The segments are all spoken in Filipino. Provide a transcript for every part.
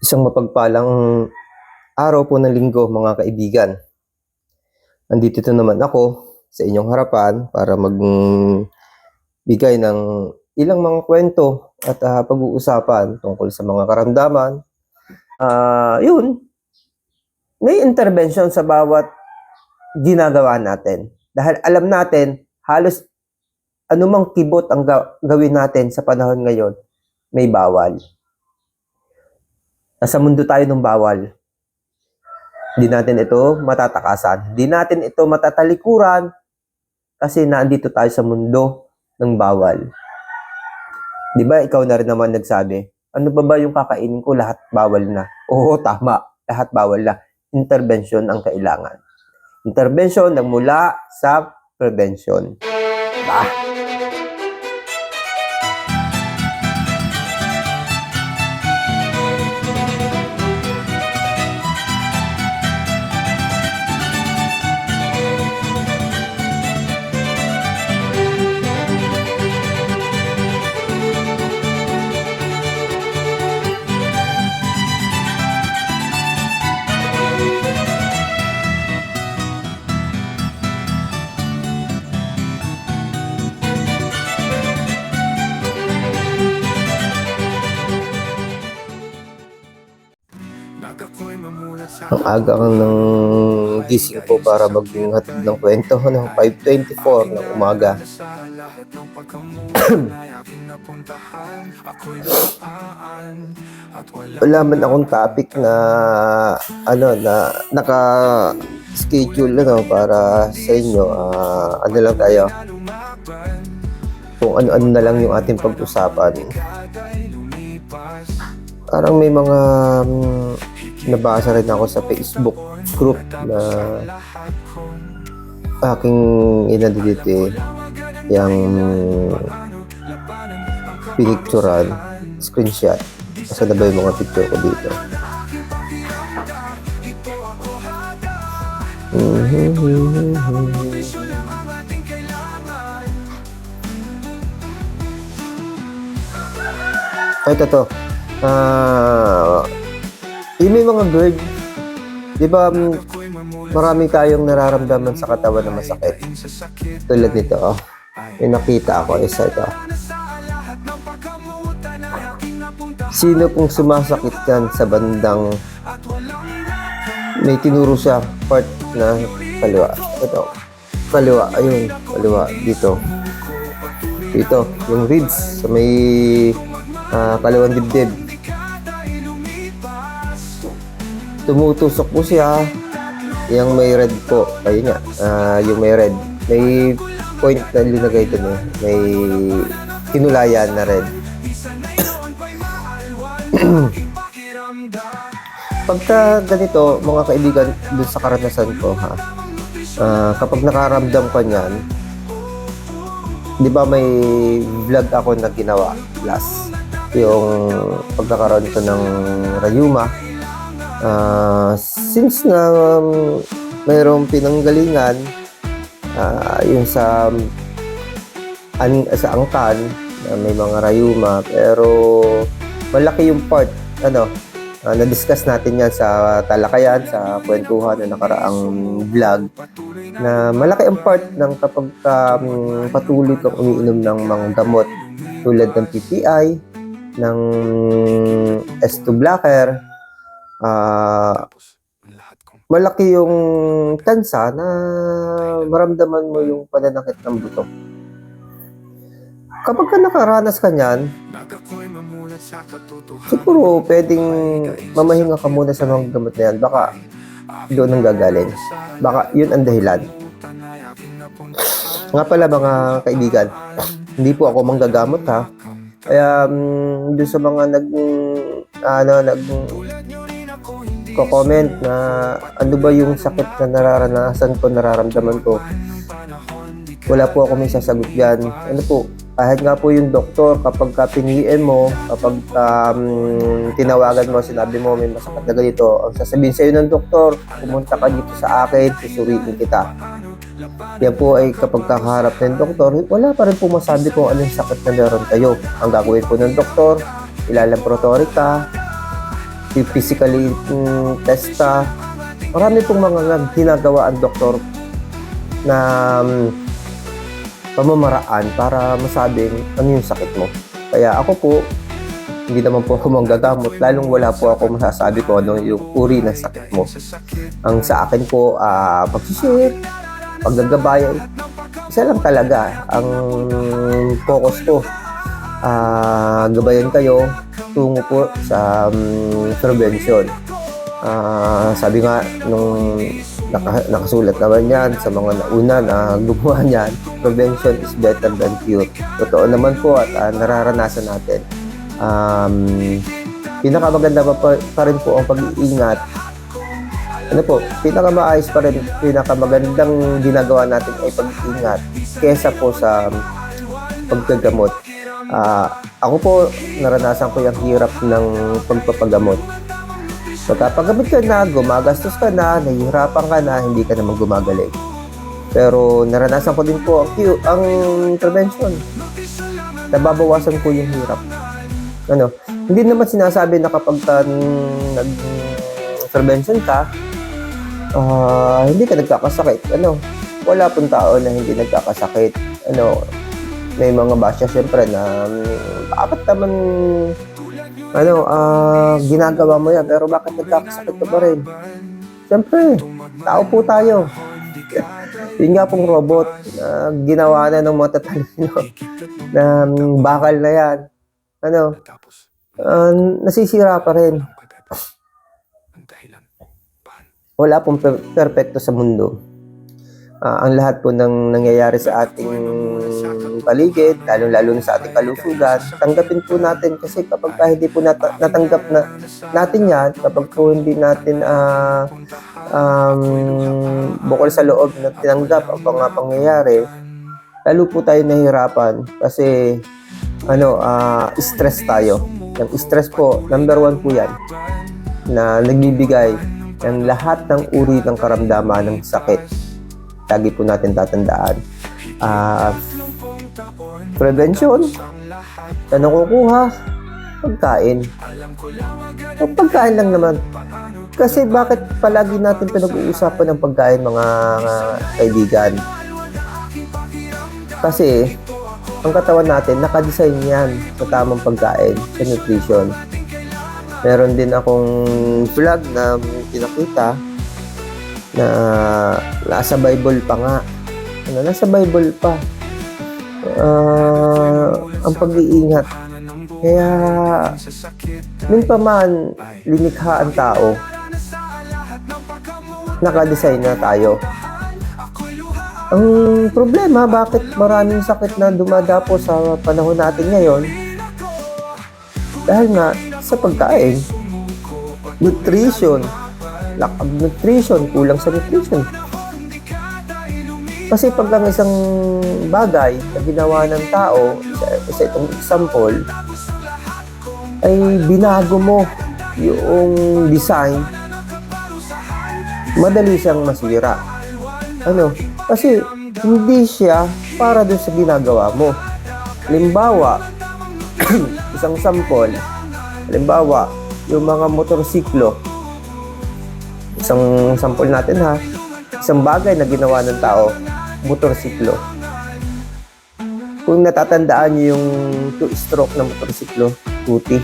Isang mapagpalang araw po ng linggo mga kaibigan. Nandito na naman ako sa inyong harapan para magbigay ng ilang mga kwento at pag-uusapan tungkol sa mga karamdaman. Yun, may intervention sa bawat ginagawa natin. Dahil alam natin, halos anumang kibot ang gawin natin sa panahon ngayon, may bawal. Nasa mundo tayo ng bawal. Hindi natin ito matatakasan. Hindi natin ito matatalikuran kasi nandito tayo sa mundo ng bawal. Di ba ikaw na rin naman nagsabi, ano ba yung kakainin ko? Lahat bawal na. Oo, tama. Lahat bawal na. Intervention ang kailangan. Intervention na mula sa prevention. Diba? Ang aga kang ng gising ko para maghatid ng kwento ng 5:24 ng umaga. Wala man akong topic na na naka-schedule para sa inyo. Ano lang tayo, kung ano-ano na lang yung ating pag-usapan. Parang may mga nabasa rin ako sa Facebook group na aking inadidite yung pinicturan, screenshot. Kasi na ba yung mga picture ko dito? Ito. Yung may mga GERD, di ba marami tayong nararamdaman sa katawan na masakit. Tulad nito, may nakita ako, isa ito. Sino pong sumasakit yan sa bandang may tinuro siya part na kaliwa? Ito, kaliwa, ayun, kaliwa, dito. Dito, yung ribs, sa may kaliwang dibdib. Tumutusok po siya. Yung may red po. Ayun nga. Yung may red. May point na linagay doon eh. May kinulayan na red. Pagka ganito, mga kaibigan, dun sa karanasan ko kapag nakaramdam ka niyan, di ba may vlog ako na ginawa last, yung pagkakaroon ko ng rayuma. Since na mayroong pinanggalingan yung sa angkan na may mga rayuma, pero malaki yung part na-discuss natin yan sa talakayan, sa kwentuhan na nakaraang vlog, na malaki ang part ng kapag patuloy kang umiinom ng mga gamot tulad ng PPI, ng S2 blocker. Malaki yung tansa na maramdaman mo yung pananakit ng buto. Kapag ka nakaranas ka niyan, siguro pwedeng mamahinga ka muna sa mga gamot na yan. Baka doon ang gagaling. Baka yun ang dahilan. Nga pala mga kaibigan, hindi po ako manggagamot ha. Kaya doon sa mga comment na ano ba yung sakit na nararamdaman ko, wala po ako may sasagot dyan. Ano po, kahit nga po yung doktor, kapag piniliin mo, kapag tinawagan mo, sinabi mo may masakit na ganito, ang sasabihin sa'yo ng doktor, pumunta ka dito sa akin, susuriin kita. Yan po ay kapag kakaharap ng doktor, wala pa rin po masabi kung anong sakit na meron kayo. Ang gagawin po ng doktor, ilalamprotoric ka, physically test ka. Marami pong mga ginagawa ang doktor na pamamaraan para masabing ano yung sakit mo. Kaya ako po, hindi naman po ako manggagamot, lalong wala po ako masasabi ko ano yung uri ng sakit mo. Ang sa akin po, pag-share, paggagabayan, isa lang talaga ang focus ko. Gabayan kayo tungo po sa prevention. Sabi nga nung nakasulat naman yan sa mga nauna na gumawa niyan, prevention is better than cure. Totoo naman po at nararanasan natin. Pinakamaganda pa rin po ang pag-iingat. Ano po, pinakamaayos pa rin, pinakamagandang ginagawa natin ay pag-iingat kesa po sa paggagamot. Ako po, naranasan ko yung hirap ng pagpapagamot. Pagkapagamot ka na, gumagastos ka na, nahihirapan ka na, hindi ka naman gumagaling. Pero naranasan ko din po ang prevention. Nababawasan ko yung hirap. Hindi naman sinasabi na kapag nag-prevention ka, hindi ka nagkakasakit. Wala pong tao na hindi nagkakasakit. May mga basya syempre na bakit naman ginagawa mo yan, pero bakit nagkakasakit ka pa rin? Syempre, tao po tayo. Yun nga pong robot na ginawa na ng mga tatalino na bakal na yan. Nasisira pa rin. Wala pong perfecto sa mundo. Ang lahat po ng nangyayari sa ating paligid, lalo na sa ating kalusugan, tanggapin po natin kasi kapag hindi po natanggap natin yan, kapag po hindi natin bukol sa loob na tinanggap ang mga pangyayari, lalo po tayo nahihirapan kasi stress tayo. Yung stress po, number 1 po yan na nagbibigay ng lahat ng uri ng karamdaman ng sakit. Lagi po natin tatandaan. Prevention, ano kukuha? Pagkain. Pagkain lang naman. Kasi bakit palagi natin pinag-uusapan ng pagkain, mga kaibigan? Kasi ang katawan natin, nakadesign yan sa tamang pagkain, sa nutrition. Meron din akong vlog na pinakita na nasa Bible pa nga. Nasa Bible pa. Ang pag-iingat. Kaya, nung pa man linikha ang tao, nakadesign na tayo. Ang problema, bakit maraming sakit na dumadapo sa panahon natin ngayon? Dahil nga sa pagkain, nutrition, lack of nutrition, kulang sa nutrition. Kasi pag ang isang bagay na ginawa ng tao, sa itong example, ay binago mo yung design, madali siyang masira. Kasi hindi siya para doon sa ginagawa mo. Halimbawa, isang sample, yung mga motorsiklo, isang sample natin isang bagay na ginawa ng tao, motorsiklo. Kung natatandaan niyo yung 2-stroke na motorsiklo, scooty,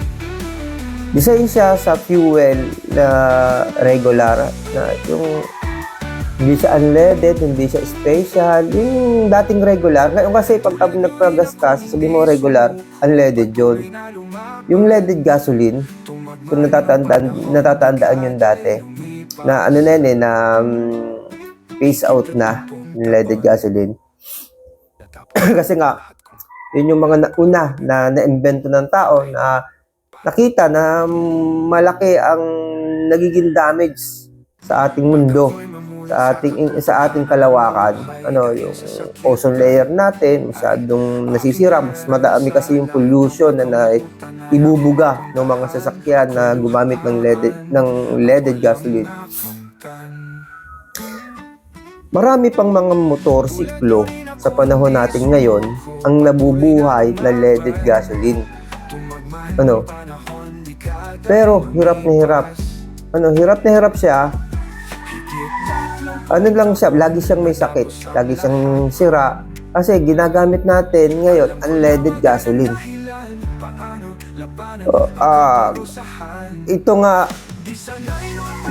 design siya sa fuel na regular, na yung hindi siya unleaded, hindi siya special, yung dating regular. Ngayon kasi pag nagpagas ka, sabi mo regular, unleaded yun. Yung leaded gasoline, kung natatandaan yun dati, na phase out na yung leaded gasoline. Kasi nga, yun yung mga una na na-invento ng tao na nakita na malaki ang nagiging damage sa ating mundo, sa ating kalawakan. Yung ozone layer natin masyadong nasisira, mas madami kasi yung pollution na ibubuga ng mga sasakyan na gumamit ng leaded gasoline. Marami pang mga motorsiklo sa panahon natin ngayon ang nabubuhay na leaded gasoline. Ano? Pero hirap na hirap. Hirap na hirap siya. Lang siya, lagi siyang may sakit, lagi siyang sira. Kasi ginagamit natin ngayon unleaded gasoline. Ito nga,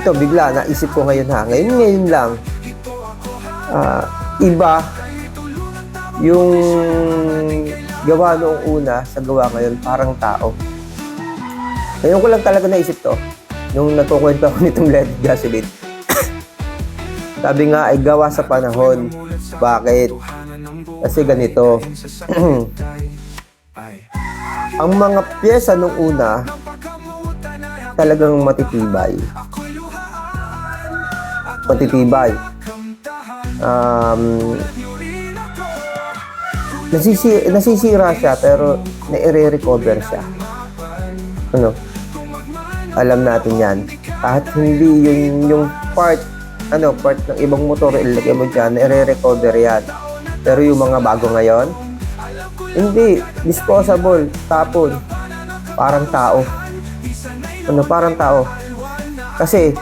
bigla naisip ko ngayon ngayon lang. Iba yung gawa noong una sa gawa ngayon, parang tao. Ngayon ko lang talaga naisip to nung nagkukwento ako nitong leaded gasoline. Sabi nga ay gawa sa panahon. Bakit? Kasi ganito. Ang mga pyesa nung una talagang matitibay. Nasisira siya pero na-recover siya. Alam natin yan. Kahit hindi yung part ng ibang motor, ilagay mo dyan, nire-recover yan. Pero yung mga bago ngayon, hindi, disposable, tapon. Parang tao. Parang tao. Kasi,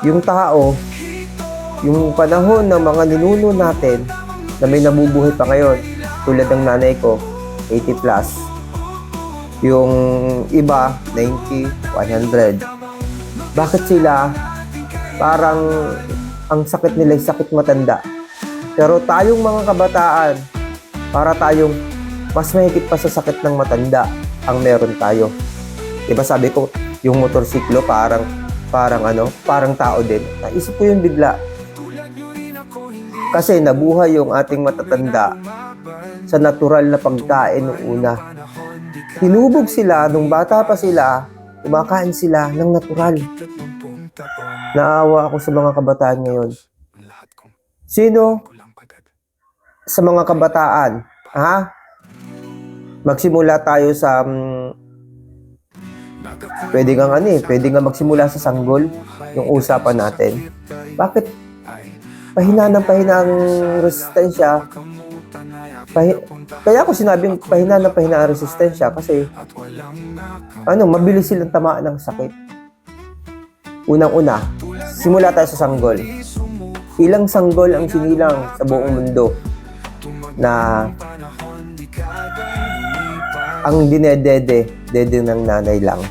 yung tao, yung panahon ng mga ninuno natin, na may nabubuhay pa ngayon, tulad ng nanay ko, 80 plus. Yung iba, 90, 100. Bakit sila parang ang sakit nila ay sakit matanda? Pero tayong mga kabataan, para tayong mas mahigit pa sa sakit ng matanda ang meron tayo. Diba sabi ko, yung motorsiklo parang tao din. Naisip ko yun bigla. Kasi nabuhay yung ating matatanda sa natural na pagkain nung una. Hinubog sila, nung bata pa sila, kumakain sila ng natural. Naawa ako sa mga kabataan ngayon. Sino sa mga kabataan, magsimula tayo sa pwede nga magsimula sa sanggol, yung usapan natin. Bakit pahina ang resistensya? Kaya ako sinabing pahina ang resistensya kasi mabilis silang tamaan ng sakit. Unang-una, simula tayo sa sanggol. Ilang sanggol ang sinilang sa buong mundo na ang dede ng nanay lang.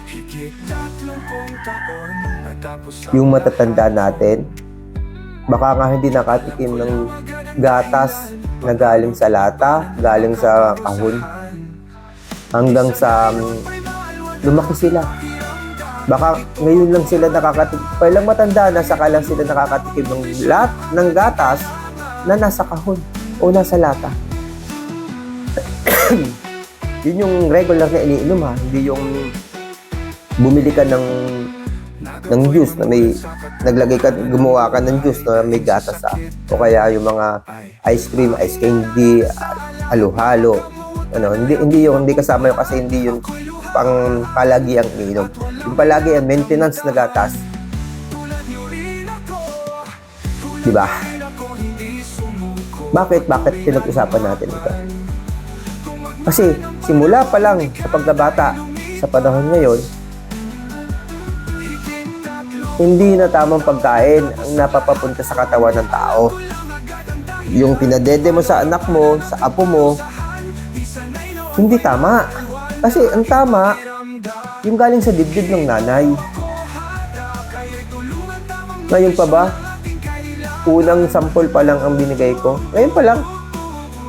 Yung matatanda natin, baka nga hindi nakatikim ng gatas na galing sa lata, galing sa kahon, hanggang sa lumaki sila. Baka ngayon lang sila nakakatikim, pailang matanda na saka lang sila nakakatikim ng gatas na nasa kahon o nasa lata. Yun yung regular na iniinom hindi yung bumili ka ng juice na may gumawa ka ng juice na may gatas o kaya yung mga ice cream, ice candy, halo-halo. Hindi kasama yun kasi hindi yun pang palagi ang iniinom. Yung palagi ang maintenance na gatas. Diba? Bakit pinag-usapan natin ito? Kasi simula pa lang sa pagkabata sa panahon ngayon, hindi na tamang pagkain ang napapapunta sa katawan ng tao. Yung pinadede mo sa anak mo, sa apo mo, hindi tama. Kasi ang tama, yung galing sa dibdib ng nanay. Ngayon pa ba? Unang sample pa lang ang binigay ko. Ngayon pa lang.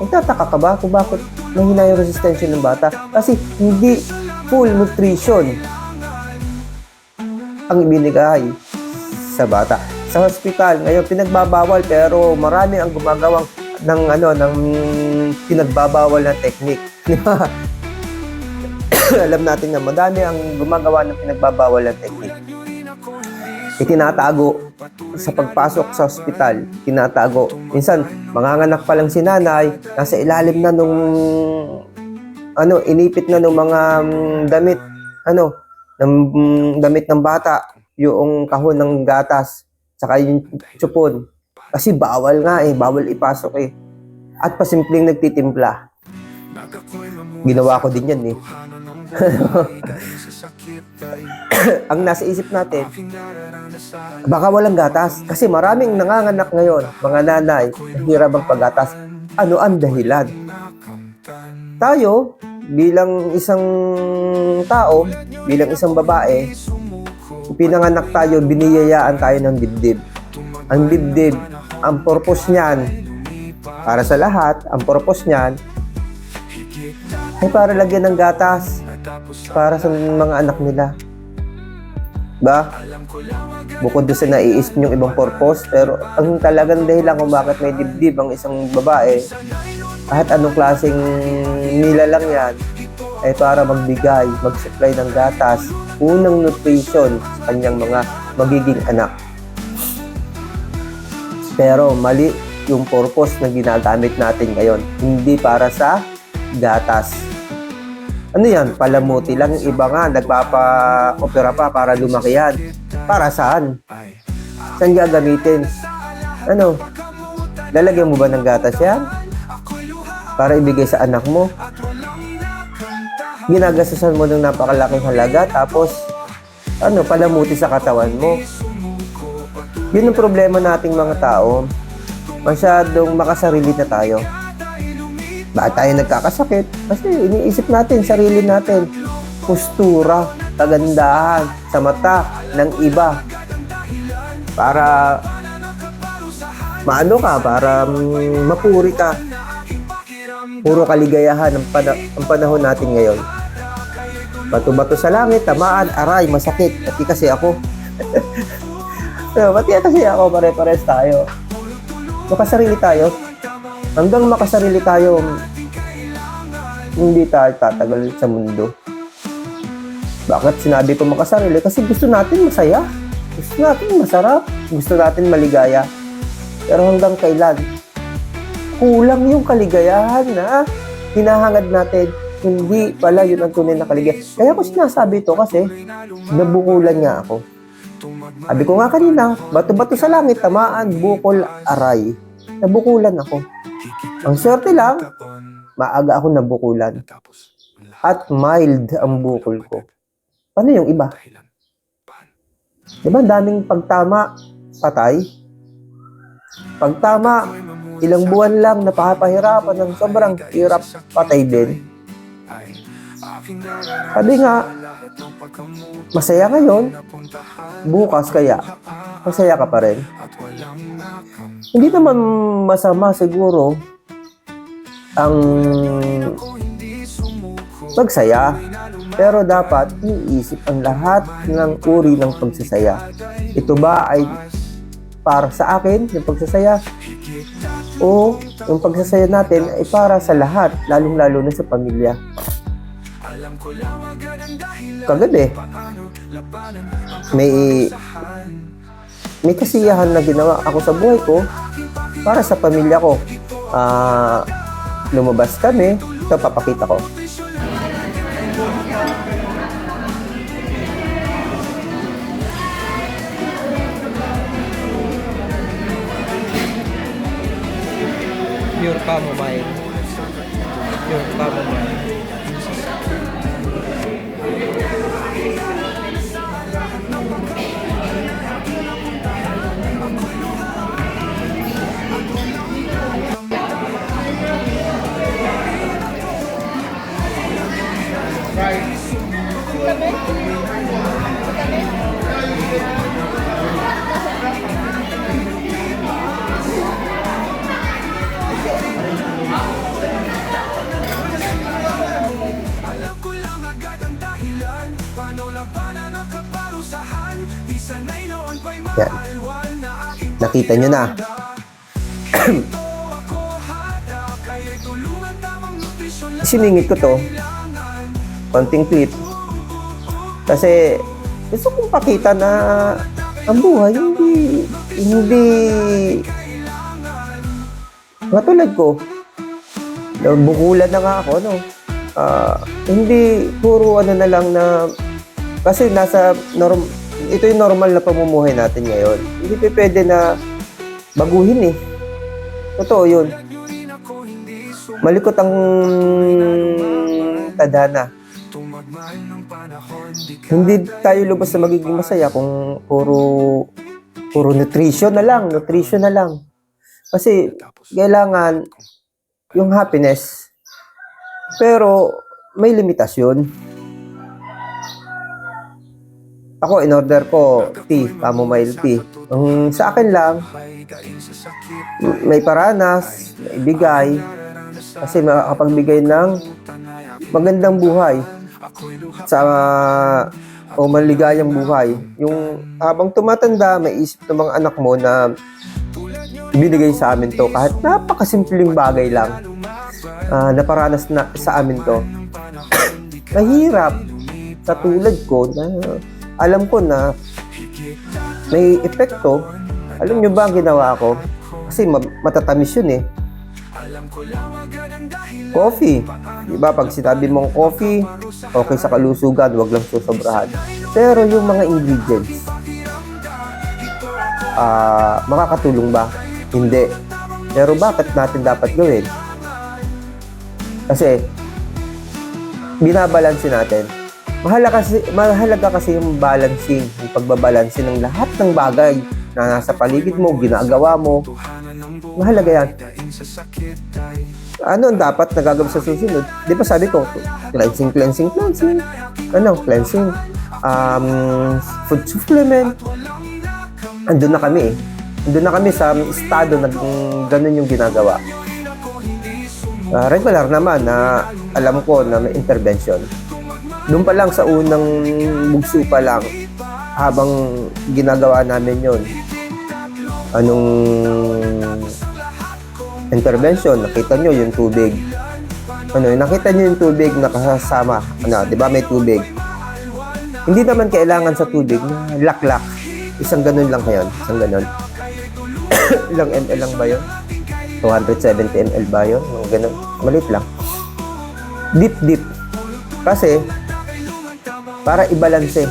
Magtataka ka ba kung bakit mahina yung resistensya ng bata? Kasi hindi full nutrition ang ibinigay sa bata. Sa hospital, ngayon pinagbabawal pero marami ang gumagawang ng pinagbabawal na technique. Di ba? Alam natin na madami ang gumagawa ng pinagbabawal na technique. Itinatago sa pagpasok sa ospital, tinatago. Minsan, manganganak pa lang si nanay, nasa ilalim na nung inipit na nung mga damit, damit ng bata, yung kahon ng gatas, saka yung tsupon. Kasi bawal bawal ipasok At pasimpleng nagtitimpla. Ginawa ko din yan Ang nasa isip natin, baka walang gatas. Kasi maraming nanganganak ngayon, mga nanay, hirap ang paggatas. Ano ang dahilan? Tayo, bilang isang tao, bilang isang babae, pinanganak tayo, biniyayaan tayo ng dibdib. Ang dibdib, ang purpose niyan, para sa lahat, ang purpose niyan, ay para lagyan ng gatas, para sa mga anak nila. Ba? Bukod doon sa naiisip yung ibang purpose, pero ang talagang dahilan kung bakit may dibdib ang isang babae, kahit anong klaseng nilalang yan, ay para magbigay, mag-supply ng gatas, unang nutrition sa kanyang mga magiging anak. Pero mali yung purpose na ginagamit natin ngayon. Hindi para sa gatas. Ano yan? Palamuti lang. Yung iba nga, nagpapa-opera pa para lumaki yan. Para saan? Saan gagamitin? Ano? Lalagyan mo ba ng gatas yan? Para ibigay sa anak mo? Ginagastusan mo ng napakalaking halaga, tapos ano, palamuti sa katawan mo. Yun ang problema nating mga tao. Masyadong makasarili na tayo. Bakit tayo nagkakasakit? Kasi iniisip natin, sarili natin. Postura, kagandahan sa mata ng iba. Para maano ka, para mapuri ka. Puro kaligayahan ang panahon natin ngayon. Bato-bato sa langit, tamaan, aray, masakit. Pati kasi ako. Pati kasi ako, pare-pares tayo. Makasarili tayo. Hanggang makasarili tayo, hindi tayo tatagal sa mundo. Bakit sinabi ko makasarili? Kasi gusto natin masaya. Gusto natin masarap. Gusto natin maligaya. Pero hanggang kailan? Kulang yung kaligayahan na hinahangad natin. Hindi pala yun ang tunay na kaligaya. Kaya ko sinasabi ito kasi nabukulan nga ako. Sabi ko nga kanina, bato-bato sa langit, tamaan, bukol, aray. Nabukulan ako. Ang swerte lang, maaga ako nabukulan. At mild ang bukol ko. Paano yung iba? Diba daming pagtama, patay? Pagtama, ilang buwan lang napapahirapan ng sobrang hirap, patay din. Sabi nga, masaya ngayon, bukas kaya, masaya ka pa rin. Hindi naman masama siguro ang magsaya, pero dapat iniisip ang lahat ng uri ng pagsasaya. Ito ba ay para sa akin, yung pagsasaya, o yung pagsasaya natin ay para sa lahat, lalong-lalo na sa pamilya. Kagabi, may kasiyahan na ginawa ako sa buhay ko para sa pamilya ko. Lumabas kami, ito papakita ko. Pure chamomile. Pure chamomile. Yan. Nakita nyo na. Siningit ko to. Konting clip. Kasi gusto kong pakita na ang buhay hindi matulad ko. Bukulan na nga ako, no? Hindi puro ano na lang na kasi ito yung normal na pamumuhay natin ngayon. Hindi pwede na baguhin eh. Totoo yun. Malikot ang tadhana. Hindi tayo lubos na magiging masaya kung puro nutrition na lang, Kasi kailangan yung happiness, pero may limitasyon. Ako, in-order ko tea, chamomile tea. Ang sa akin lang, may paranas, may ibigay, kasi makapagbigay ng magandang buhay o maligayang buhay. Yung habang tumatanda, may isip ng mga anak mo na binigay sa amin to, kahit napakasimpleng bagay lang, naparanas na sa amin to. Mahirap sa tulad ko na alam ko na may epekto. Alam nyo ba ang ginawa ko? Kasi matatamis yun eh. Coffee. Diba pag sinabi mong coffee, okay sa kalusugan, wag lang susobrahan. Pero yung mga ingredients, makakatulong ba? Hindi. Pero bakit natin dapat gawin? Kasi binabalansin natin. Mahalaga kasi yung balancing, yung pagbabalansin ng lahat ng bagay na nasa paligid mo, ginagawa mo. Mahalaga yan. Ano ang dapat na gagawin sa susunod? Di ba sabi ko, cleansing. Cleansing. Food supplement. Andun na kami eh. Andun na kami sa estado na ganun yung ginagawa. Regular naman na alam ko na may intervention. Doon pa lang sa unang bugso pa lang, habang ginagawa namin yon, anong intervention, nakita nyo yung tubig. Nakita nyo yung tubig nakasama. Di ba may tubig? Hindi naman kailangan sa tubig na laklak. Isang ganun lang kayon. Isang ganun. Ilang ml lang ba yun? 270 ml ba yun? Ganun. Malit lang. Deep. Kasi, para ibalanse,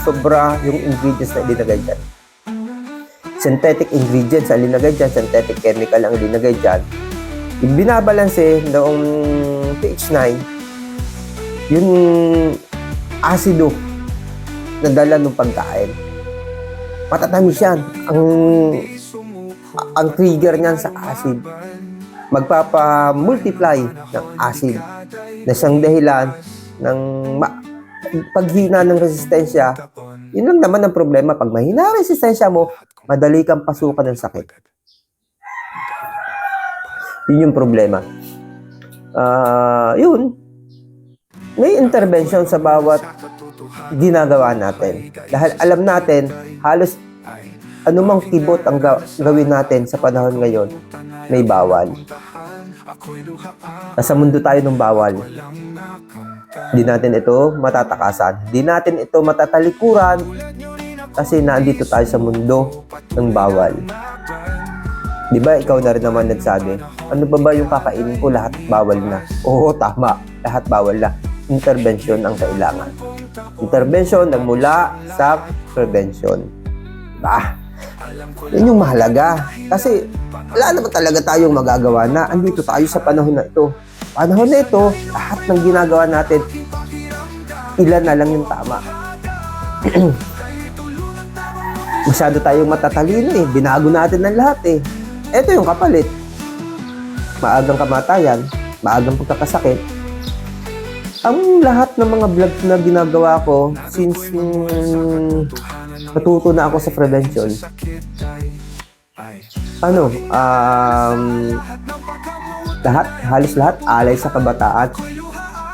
sobra yung ingredients na ilinagay dyan. Synthetic ingredients ang ilinagay dyan, synthetic chemical ang ilinagay dyan. Yung binabalanse noong pH 9, yung asido na dala ng pagkain. Matatamis yan. Ang trigger niyan sa acid. Magpapa-multiply ng acid na siyang dahilan ng paghina ng resistensya. Yun lang naman ang problema. Pag mahina ang resistensya mo, madali kang pasukan ng sakit. Yun yung problema. Yun. May intervention sa bawat ginagawa natin. Dahil alam natin, halos anumang kibot ang gawin natin sa panahon ngayon, may bawal. Nasa mundo tayo ng bawal. Hindi natin ito matatakasan. Hindi natin ito matatalikuran kasi nandito tayo sa mundo ng bawal. Di ba ikaw na rin naman nagsabi, ano ba yung kakainin ko? Lahat bawal na. Oo, tama. Lahat bawal na. Intervention ang kailangan. Intervention na mula sa prevention. Yan yung mahalaga. Kasi wala naman talaga tayong magagawa na andito tayo sa panahon na ito. Panahon na ito, lahat ng ginagawa natin, ilan na lang yung tama. Masyado tayong matatalino eh. Binago natin ng lahat eh. Ito yung kapalit. Maagang kamatayan, maagang pagkakasakit. Ang lahat ng mga vlog na ginagawa ko since natuto na ako sa prevention, halos lahat alay sa kabataan.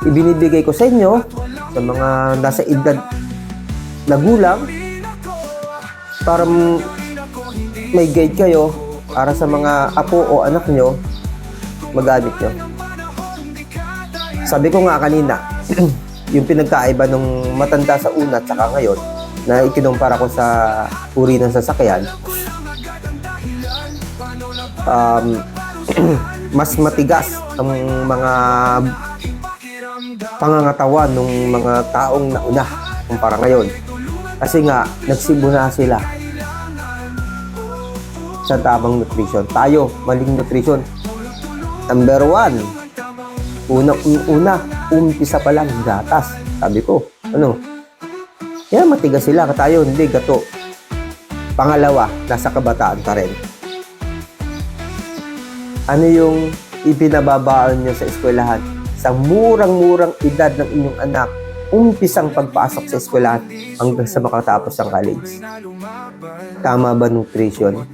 Ibinibigay ko sa inyo, sa mga nasa edad na gulang, para may guide kayo, para sa mga apo o anak nyo, magamit nyo. Sabi ko nga kanina, yung pinagkaiba nung matanda sa una at saka ngayon, na ikinumpara ko sa uri ng sasakyan, mas matigas ang mga pangangatawan ng mga taong nauna kumpara ngayon. Kasi nga, nagsibuna sila sa tamang nutrition. Tayo, maling nutrition. Number 1, umpisa pa lang, gatas. Sabi ko, ano? Yan, matigas sila. Tayo, hindi, gato. Pangalawa, nasa kabataan ka rin. Ano yung ipinababaon nyo sa eskwelahan? Sa murang-murang edad ng inyong anak, umpisang pagpasok sa eskwelahan hanggang sa makatapos ng college. Tama ba nutrition?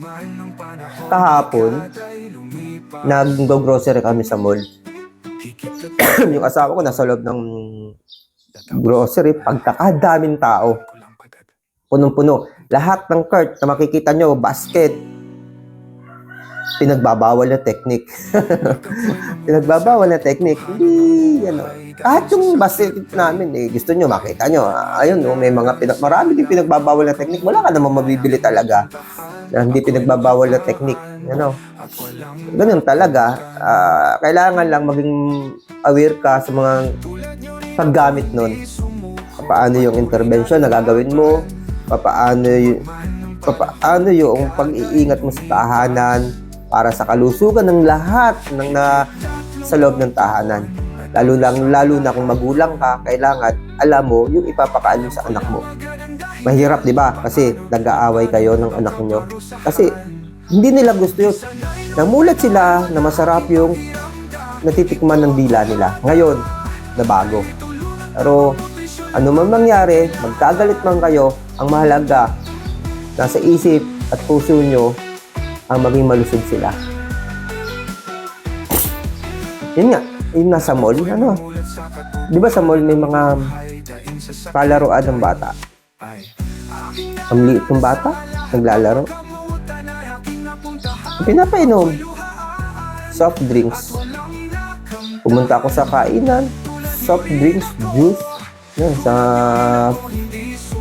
Kahapon, nag-grocery kami sa mall. Yung asawa ko nasa loob ng grocery, pagkakadaming tao. Punong-puno. Lahat ng cart na makikita nyo, basket, pinagbabawal na technique. Pinagbabawal na technique. Hindi, ano. Kahit yung basket namin, gusto nyo, makita nyo. Ayun, may mga marami din pinagbabawal na technique. Wala ka namang mabibili talaga na hindi pinagbabawal na technique. Ano? Ganun talaga. Kailangan lang maging aware ka sa mga paggamit nun. Paano yung intervention na gagawin mo, paano yung pag-iingat mo sa tahanan para sa kalusugan ng lahat ng sa loob ng tahanan. Lalo na kung magulang ka, kailangan alam mo yung ipapakain mo sa anak mo. Mahirap, di ba? Kasi nag-aaway kayo ng anak nyo. Kasi hindi nila gusto yun. Namulat sila na masarap yung natitikman ng dila nila. Ngayon, nabago. Pero ano man mangyari, magkagalit man kayo, ang mahalaga, nasa isip at puso nyo ang maging malusog sila. Yun nga, yung nasa mall, ano? Di ba sa mall may mga palaruan ng bata? Ang liit ng bata, naglalaro. Pinapainom, soft drinks. Pumunta ako sa kainan, soft drinks, juice, yan, sa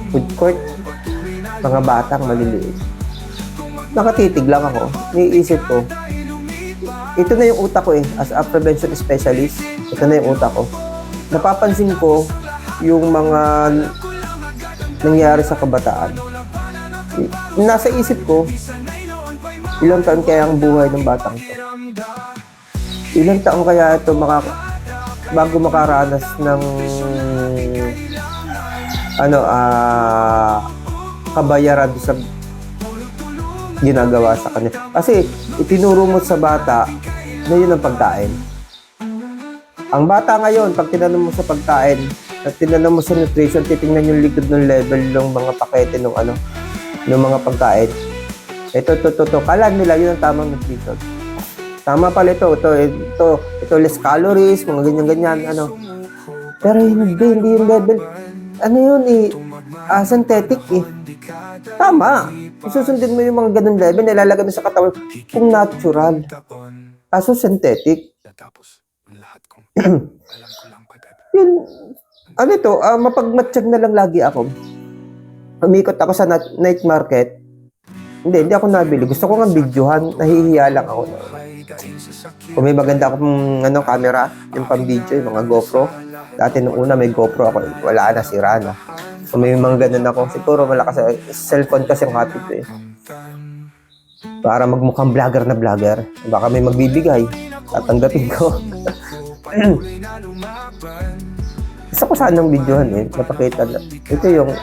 food court, mga batang maliliit. Nakatitig lang ako. Niisip ko, ito na yung utak ko as a prevention specialist, ito na yung utak ko. Napapansin ko yung mga nangyari sa kabataan. Nasa isip ko, ilang taon kaya ang buhay ng batang to? Ilang taon kaya ito bago makaranas ng kabayaran sa ginagawa sa kanya. Kasi itinuro mo sa bata na yun ang pagkain. Ang bata ngayon, pag tinanong mo sa pagkain at tinanong mo sa nutrition, titingnan yung likod ng level ng mga pakete ng mga pagkain. Ito. Kala nila yun ang tamang nutrition. Tama pala ito, less calories, mga ganyan-ganyan, Pero hindi yung level. Ano yun synthetic Tama. Susundin mo yung mga ganun level, nilalagay mo sa katawan kung natural. Kaso synthetic. Yun, mapagmatsyag na lang lagi ako. Umikot ako sa night market. Hindi ako nabili. Gusto ko nga videohan, nahihiya lang ako. Kung may maganda akong camera, yung pang-video, yung mga GoPro. Dati nung una may GoPro ako, wala na, sira na. Kung may mga ganun ako, siguro malakas cellphone kasi ang hapit ko Para magmukhang vlogger na vlogger. Baka may magbibigay, tatanggapin ko. Gusto ko sanang videohan napakita na.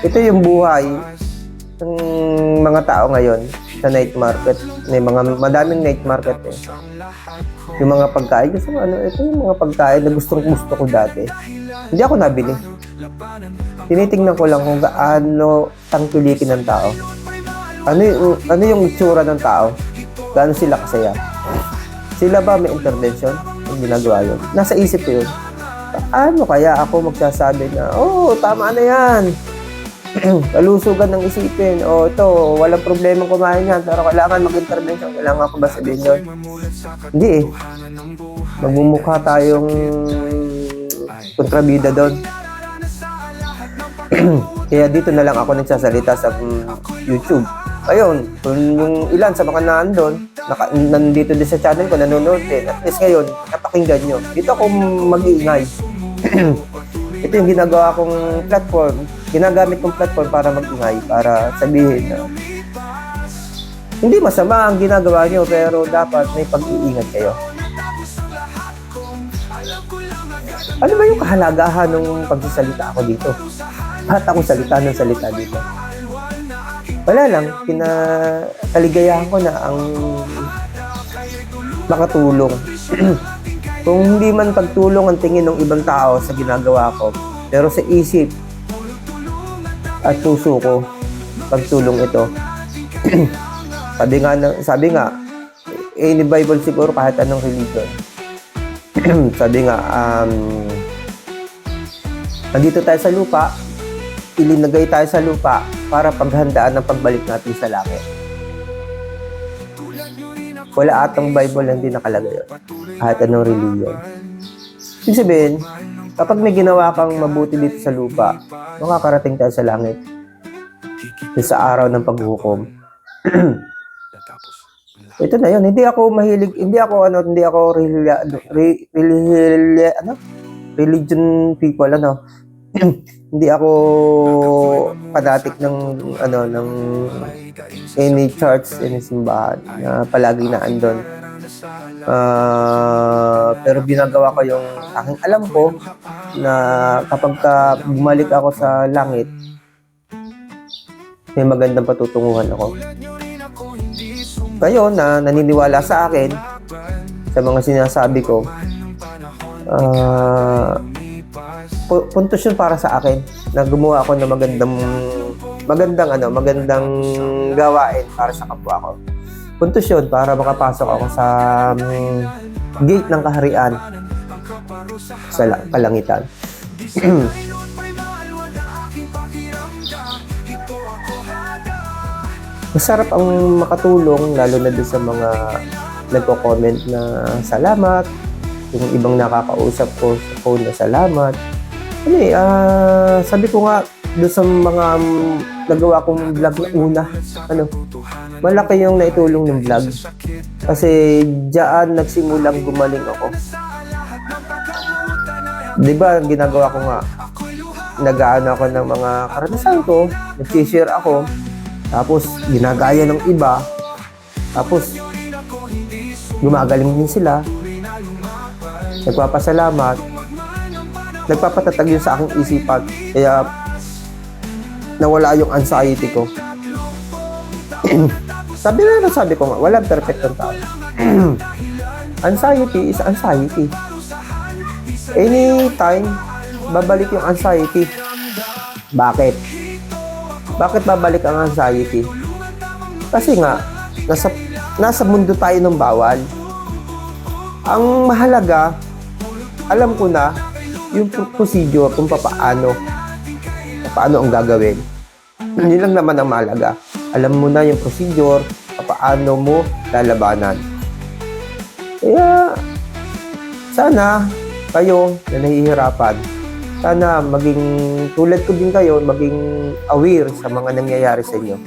Ito yung buhay ng mga tao ngayon sa night market. May madaming night market Yung mga pagkain, ito yung mga pagkain na gusto ko dati. Hindi ako nabili. Tinitingnan ko lang kung gaano tangkilikin ng tao. Ano yung itsura ng tao? Gaano sila kasaya? Sila ba may intervention? Ang ginagawa yun? Nasa isip ko yun. Paano kaya ako magsasabi na, tama na yan. Kalusugan ng isipin. Ito, walang problema kumain yan. Pero kailangan mag-intervention. Kailangan ko ba sabihin yun? Hindi Magmumukha tayong kontrabida doon. Kaya dito na lang ako nagsasalita sa YouTube. Ayun, kung yung ilan sa mga nandito din sa channel ko, nanonood din. At least ngayon, napakinggan nyo. Dito ako mag-iingay. Ito yung ginagawa kong platform. Ginagamit kong platform para mag-ingay, para sabihin na hindi masama ang ginagawa nyo, pero dapat may pag-iingat kayo. Ano ba yung kahalagahan ng pagsasalita ako dito? Ba't ako salita ng salita dito? Wala lang, kaligayahan ko na ang makatulong. Kung hindi man pagtulong ang tingin ng ibang tao sa ginagawa ko, pero sa isip at puso ko, pagtulong ito. sabi nga, in the Bible siguro kahit anong religion. Sabi nga, nandito tayo sa lupa, ilinagay tayo sa lupa para paghandaan ng pagbalik natin sa langit. Wala atang Bible na hindi nakalagay yun. Kahit anong religion. Ibig sabihin, kapag may ginawa kang mabuti dito sa lupa, makakarating tayo sa langit. Sa araw ng paghukom. Ito na yun. Hindi ako religion people, hindi ako padatik ng any church, any simbahan na palagi na andon. Pero ginagawa ko yung aking alam ko na kapag bumalik ako sa langit, may magandang patutunguhan ako. Kayo na naniniwala sa akin, sa mga sinasabi ko, puntos yun para sa akin na gumawa ako ng magandang gawain para sa kapwa ko. Puntos yun para makapasok ako sa gate ng kaharian sa kalangitan. Masarap ang makatulong, lalo na doon sa mga nagko-comment na salamat, yung ibang nakakausap ko sa phone na salamat. Sabi ko nga doon sa mga nagawa kong vlog na una, malaki yung naitulong ng vlog. Kasi diyan nagsimulang gumaling ako. Diba, ginagawa ko nga, nag-aano ako ng mga karanasan ko, nag-share ako, tapos ginagaya ng iba, tapos gumagaling din sila, nagpapasalamat, nagpapatatag yun sa aking isipan, kaya nawala yung anxiety ko. sabi ko nga, walang perfectong tao. Anxiety is anxiety. Anytime, babalik yung anxiety. Bakit? Bakit babalik ang anxiety? Kasi nga, nasa mundo tayo ng bawal. Ang mahalaga, alam ko na, yung procedure kung paano ang gagawin. Yun lang naman ang mahalaga. Alam mo na yung procedure, paano mo lalabanan. Kaya, sana kayo na nahihirapan, sana maging tulad ko din kayo, maging aware sa mga nangyayari sa inyo.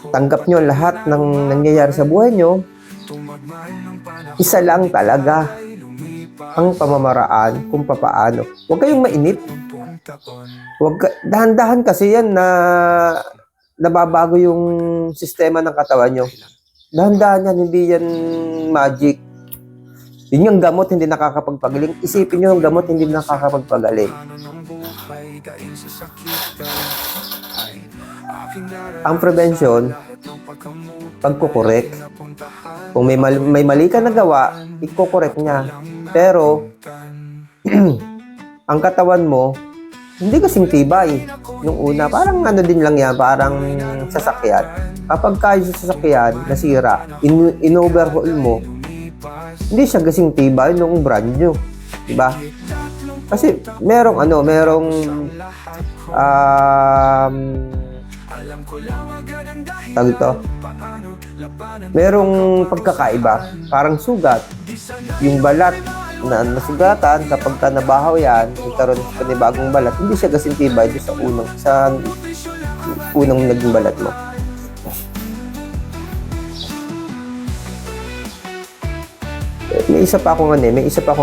Tanggap nyo lahat ng nangyayari sa buhay nyo. Isa lang talaga ang pamamaraan kung papaano. Huwag kayong mainip. Dahan-dahan kasi yan na nababago yung sistema ng katawan nyo. Dahan-dahan yan, hindi yan magic. Yun yung gamot hindi nakakapagpagaling. Isipin nyo yung gamot hindi nakakapagpagaling. Ang prevention, pagkukorek. Kung may mali ka nagawa, ikukorek niya. Pero, ang katawan mo, hindi kasing tibay. Nung una, parang din lang yan, parang sasakyan. Kapag kayo sa sasakyan, nasira, in-overhaul mo, hindi siya kasing tibay nung brand new. Diba? Kasi merong tawag ito, merong pagkakaiba, parang sugat. Yung balat na nasugatan, kapag ka nabahaw yan, nagkaroon sa panibagong balat, hindi siya kasing tibay doon sa unang naging balat mo. May isa pa akong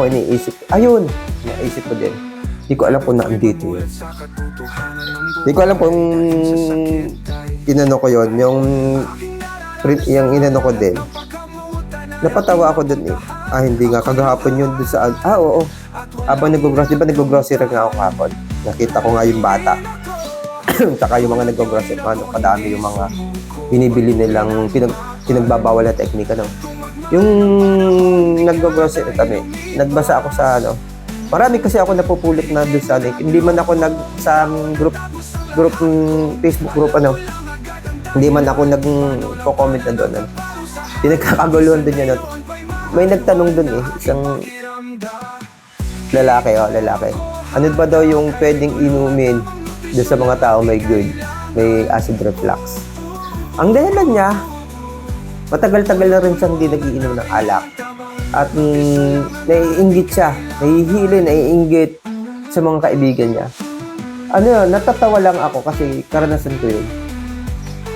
iniisip. Ayun, naisip ko din. Hindi ko alam kung naandito yun. Hindi ko alam kung inano ko yun. Yung inano ko din. Napatawa ako dun eh. Hindi nga, kagahapon yun dun sa... oo. Habang nag-grocery, di ba nag-grocery nga ako kahapon? Nakita ko nga yung bata. Tsaka yung mga nag-grocery, ano, kadami yung mga binibili nilang pinagbabawal na teknika, no? Yung nag-grocery kami, nagbasa ako sa ano, marami kasi ako napupulot na doon sa hindi man ako sa group Facebook group ano, hindi man ako nagko-comment na doon. Ano. Pinagkakaguluhan doon yan. Ano. May nagtanong doon isang lalaki. Ano ba daw yung pwedeng inumin doon sa mga tao may GERD, may acid reflux? Ang dahilan niya, matagal-tagal na rin siyang hindi nag-iinom ng alak. At naiinggit siya, naiinggit sa mga kaibigan niya. Ano yun, natatawa lang ako kasi karanasan ko yun.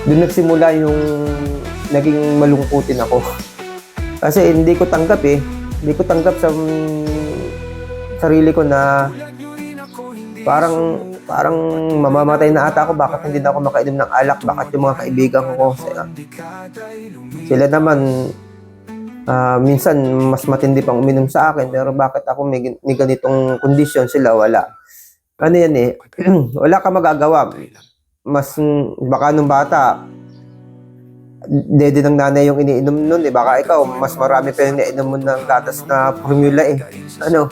Doon nagsimula yung naging malungkutin ako. Kasi hindi ko tanggap Hindi ko tanggap sa sarili ko na parang mamamatay na ata ako. Bakit hindi na ako makainom ng alak? Bakit yung mga kaibigan ko? Sila naman, minsan mas matindi pang uminom sa akin. Pero bakit ako may ganitong kondisyon, sila wala? Ano yan wala ka magagawa. Baka nung bata, dede ng nanay yung iniinom nun Baka ikaw, mas marami pa yung iniinom mo ng gatas na formula Ano?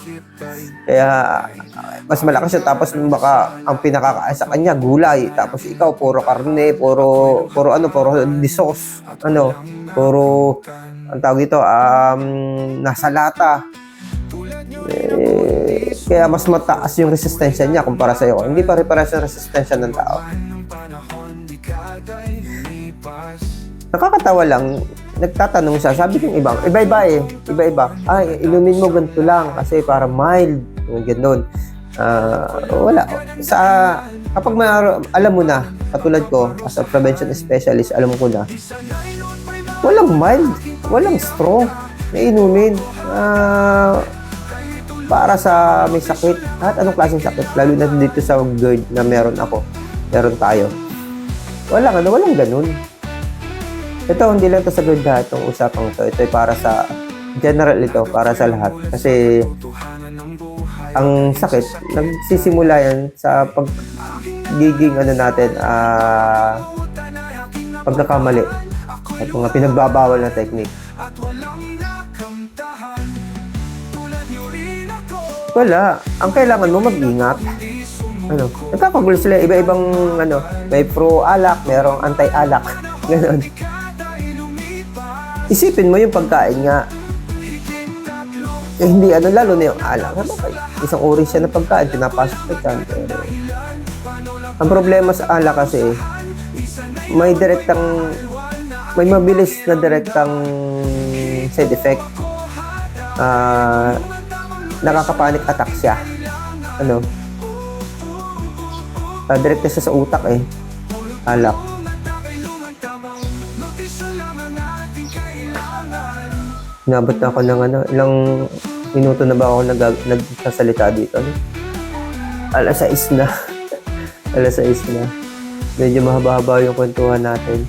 Kaya, mas malakas siya. Tapos baka ang pinakakain sa kanya, gulay. Tapos ikaw, puro karne, puro disos. Ano? Puro, ang tawag ito, nasa lata. Kaya mas mataas yung resistensya niya kumpara sa'yo. Hindi pare-parehas yung resistensya ng tao. Nakakatawa lang, nagtatanong siya, sabi ng iba-iba. Inumin mo ganito lang kasi para mild, gano'n. Wala. Kapag alam mo na, katulad ko, as a prevention specialist, alam ko na, walang mild, walang strong na inumin. Para sa may sakit, at anong klaseng sakit, lalo na dito sa GERD na meron tayo. Walang ganun. Ito, hindi lang ito sa GERD lahat, itong usapang ito. Ito ay para sa, general ito, para sa lahat. Kasi, ang sakit, nagsisimula yan sa pagiging pagkakamali at mga pinagbabawal na technique. Wala. Ang kailangan mo mag-ingat. Nagkakagulo sila. Iba-ibang, may pro-alak, merong anti-alak. Ganon. Isipin mo yung pagkain nga. Hindi, lalo na yung alak. Isang uri siya na pagkain, pinapasok ka dyan. Pero, ang problema sa alak kasi, may mabilis na direktang side effect. Nakaka-panic attack siya. Direkta siya sa utak alak. Inabot na ako ng ilang minuto na ba ako nagsasalita dito? Alas 6 na. Alas 6 na. Medyo mahaba-haba yung kwentuhan natin.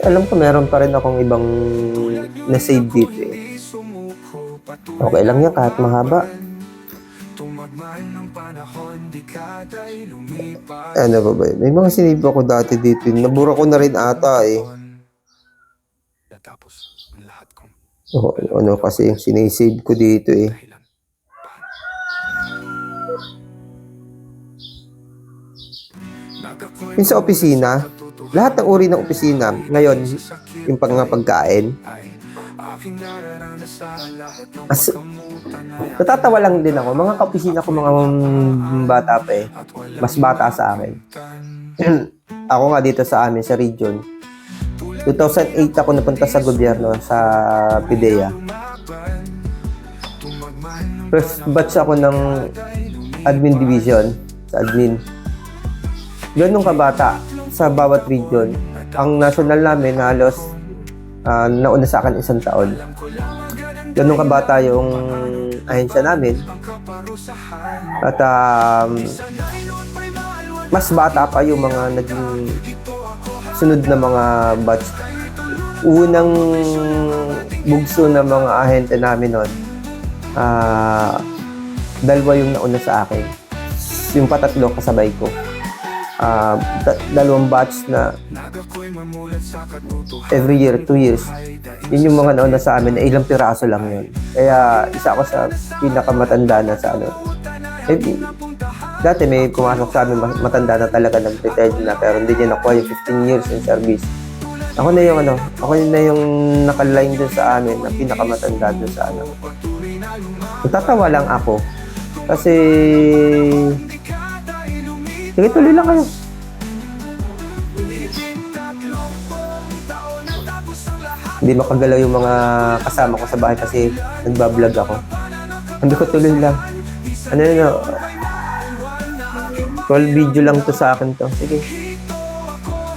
Alam ko meron pa rin akong ibang na-save dito Okay lang yan kahit mahaba. Ano ba ba yun? May mga sinave ako dati dito. Nabura ko na rin ata kasi yung sinisave ko dito Yung sa opisina, lahat ng uri ng opisina, ngayon, yung pagkain, natatawa lang din ako. Mga kaopisina ko, mga bata pa mas bata sa akin. Ako nga dito sa amin, sa region, 2008 ako napunta sa gobyerno, sa PIDEA. First batch ako ng admin division, sa admin. Ganun kabata sa bawat region. Ang national namin halos nauna sa akin 1 taon. Ganun kabata yung ahensya namin. At mas bata pa yung mga naging sunod na mga batch. Unang bugso na mga ahente namin noon, Dalawa yung nauna sa akin. Yung patatlo kasabay ko. Dalawang batch na every year, 2 years. Yun yung mga nauna sa amin, ilang piraso lang yun. Kaya isa ako sa pinakamatanda na sa ano. Dati may pumasok sa amin matanda na talaga, nag-retired na, pero hindi niya nakuha yung 15 years in service. Ako na yung naka-line dun sa amin na pinakamatanda dun sa ano. Natatawa lang ako kasi sige, tuloy lang kayo. Hindi makagalaw yung mga kasama ko sa bahay kasi nagbablog ako. Sabi ko, tuloy lang. Call video lang to sa akin to. Sige.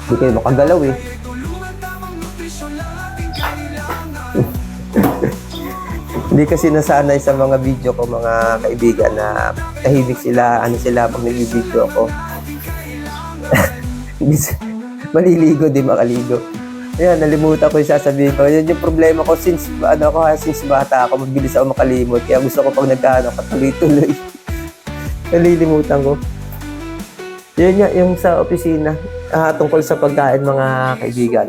Hindi kayo makagalaw eh. Hindi kasi nasanay sa mga video ko, mga kaibigan, na tahimik sila, pag nag-video ako. Maliligo, di makaligo. Ayan, nalimutan ko yung sasabihin ko. Yan yung problema ko since bata ako, mabilis ako makalimot. Kaya gusto ko pag katuloy-tuloy. Nalilimutan ko. Yan yung sa opisina, tungkol sa pagkain, mga kaibigan.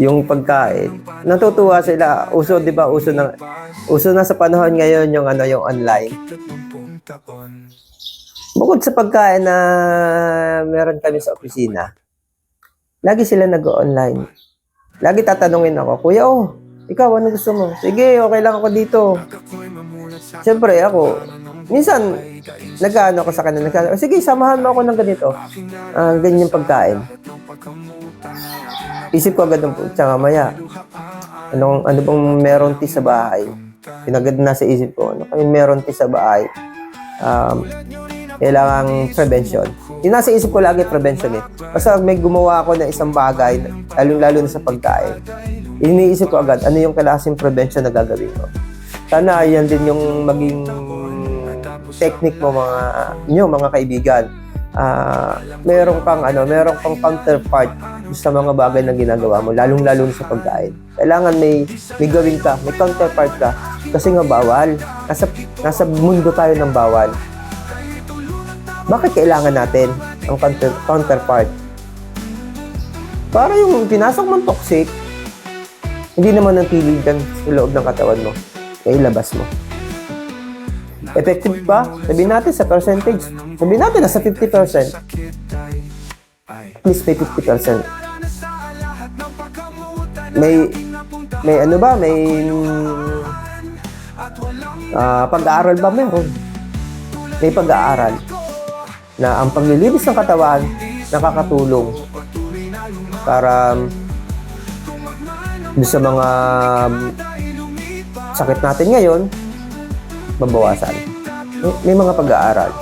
Yung pagkain, natutuwa sila. Uso, di ba? Uso na sa panahon ngayon yung online. Bukod sa pagkain na meron kami sa opisina, lagi sila nag-online. Lagi tatanungin ako, Kuya, ikaw, ano gusto mo? Sige, okay lang ako dito. Siyempre, ako, minsan, nag-ano ako sa kanila. Sige, samahan mo ako ng ganito. Ganyan pagkain. Isip ko agad ng tsaka maya. Ano bang meron tea sa bahay? Pinagad na sa isip ko, ano kayong meron tea sa bahay? Kailangang prevention. Yung nasa isip ko lagi, prevention eh. Basta may gumawa ako ng isang bagay, lalo na sa pagkain, iniisip ko agad, ano yung klaseng prevention na gagawin ko. Sana yan din yung maging technique mo, mga kaibigan. Meron pang counterpart sa mga bagay na ginagawa mo, lalong-lalo sa pagkain. Kailangan may gawin ka, may counterpart ka, kasi nga bawal. Nasa mundo tayo ng bawal. Bakit kailangan natin ang counterpart? Para yung pinasok mong toxic, hindi naman nantilig dyan sa loob ng katawan mo, kaya ilabas mo. Effective pa? Sabihin natin sa percentage. Sabihin natin nasa 50%. At least may 50%. May ano ba? May pag-aaral ba meron? May pag-aaral na ang paglilinis ng katawan nakakatulong para sa mga sakit natin ngayon mabawasan. May mga pag-aaral.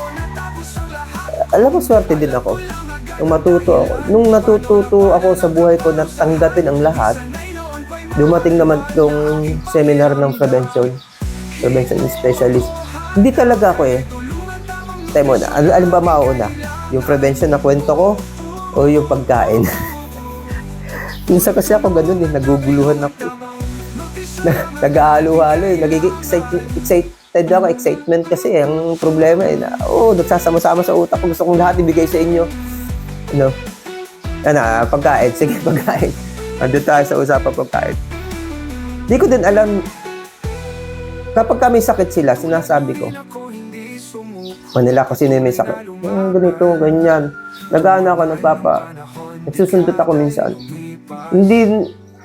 Alam mo, swerte din ako. Nung natututo ako sa buhay ko na tanggapin ang lahat, dumating naman yung seminar ng prevention specialist. Hindi talaga ako eh. Tayo muna, alin ba mauuna? Yung prevention na kwento ko o yung pagkain? Minsan kasi ako ganun eh, naguguluhan ako. Nag-ahalo-halo eh, nagiging excited ako, excitement kasi ang problema eh, nagsasama-sama sa utak ko, gusto kong lahat ibigay sa inyo. Pagkain, sige pagkain. Andun tayo sa usapang pagkain. Di ko din alam, kapag may sakit sila, sinasabi ko, Manila kasi na may sakit. Ganito, ganyan. Nag-ano ako, nagsusundot ako minsan.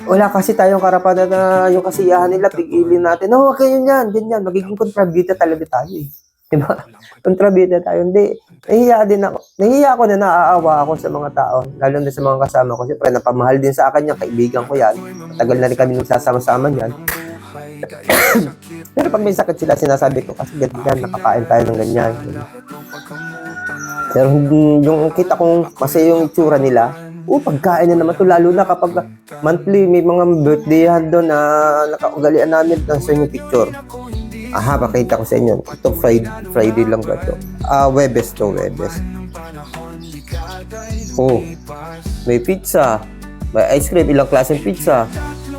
Wala kasi tayong karapatan na yung kasiyahan nila, pigilin natin. Ganyan, magiging kontrabida talaga tayo eh. Diba? Kontrabida tayo. Hindi. Nahihiya ako na naaawa ako sa mga tao, lalo na sa mga kasama ko. Siyempre, napamahal din sa akin yan, kaibigan ko yan. Matagal na rin kami nagsasama-sama yan. Pero pag may sakit sila, sinasabi ko, kasi ganyan, nakakain tayo ng ganyan. Pero yung kita kong masaya yung itsura nila, pagkain na naman to, lalo na kapag monthly, may mga birthday doon na nakaugalian namin ng sa inyo picture. Pakita ko sa inyo. Ito Friday lang ba ito? Webes to, Webes. May pizza, may ice cream, ilang klaseng pizza.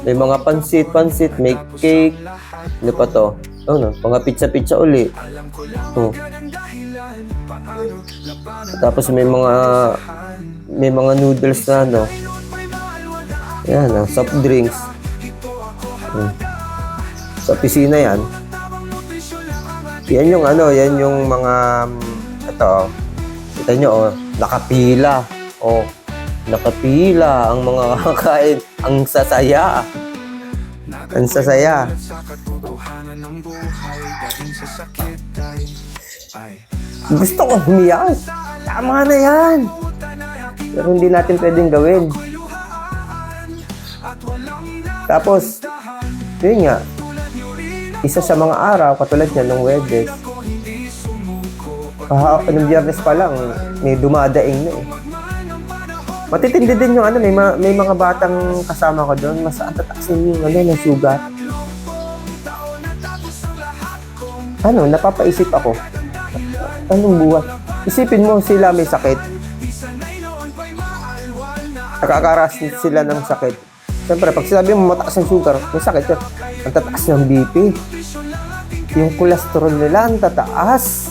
May mga pansit, may cake. Ano pa to? Oh, no, mga pizza uli. Oh. Tapos may mga noodles na ano. Yan, soft drinks. Sa opisina yan. Yan yung mga ito. Kita nyo, nakapila. Nakapila ang mga kakain. Ang sasaya. Gusto ko humiyak. Tama na yan. Pero hindi natin pwedeng gawin. Tapos, yun nga, isa sa mga araw, katulad niya nung Webes, nung Biyernes pa lang, may dumadaing na eh. Matitindi din yung may mga batang kasama ko doon, mas tataksin yung ng sugat. Napapaisip ako. Anong buhay? Isipin mo sila may sakit. Nakakaras sila ng sakit. Siyempre, pag sinabi mo mataas ang sugar, may sakit yun. Ang tataas ng BP. Yung cholesterol nila, ang tataas.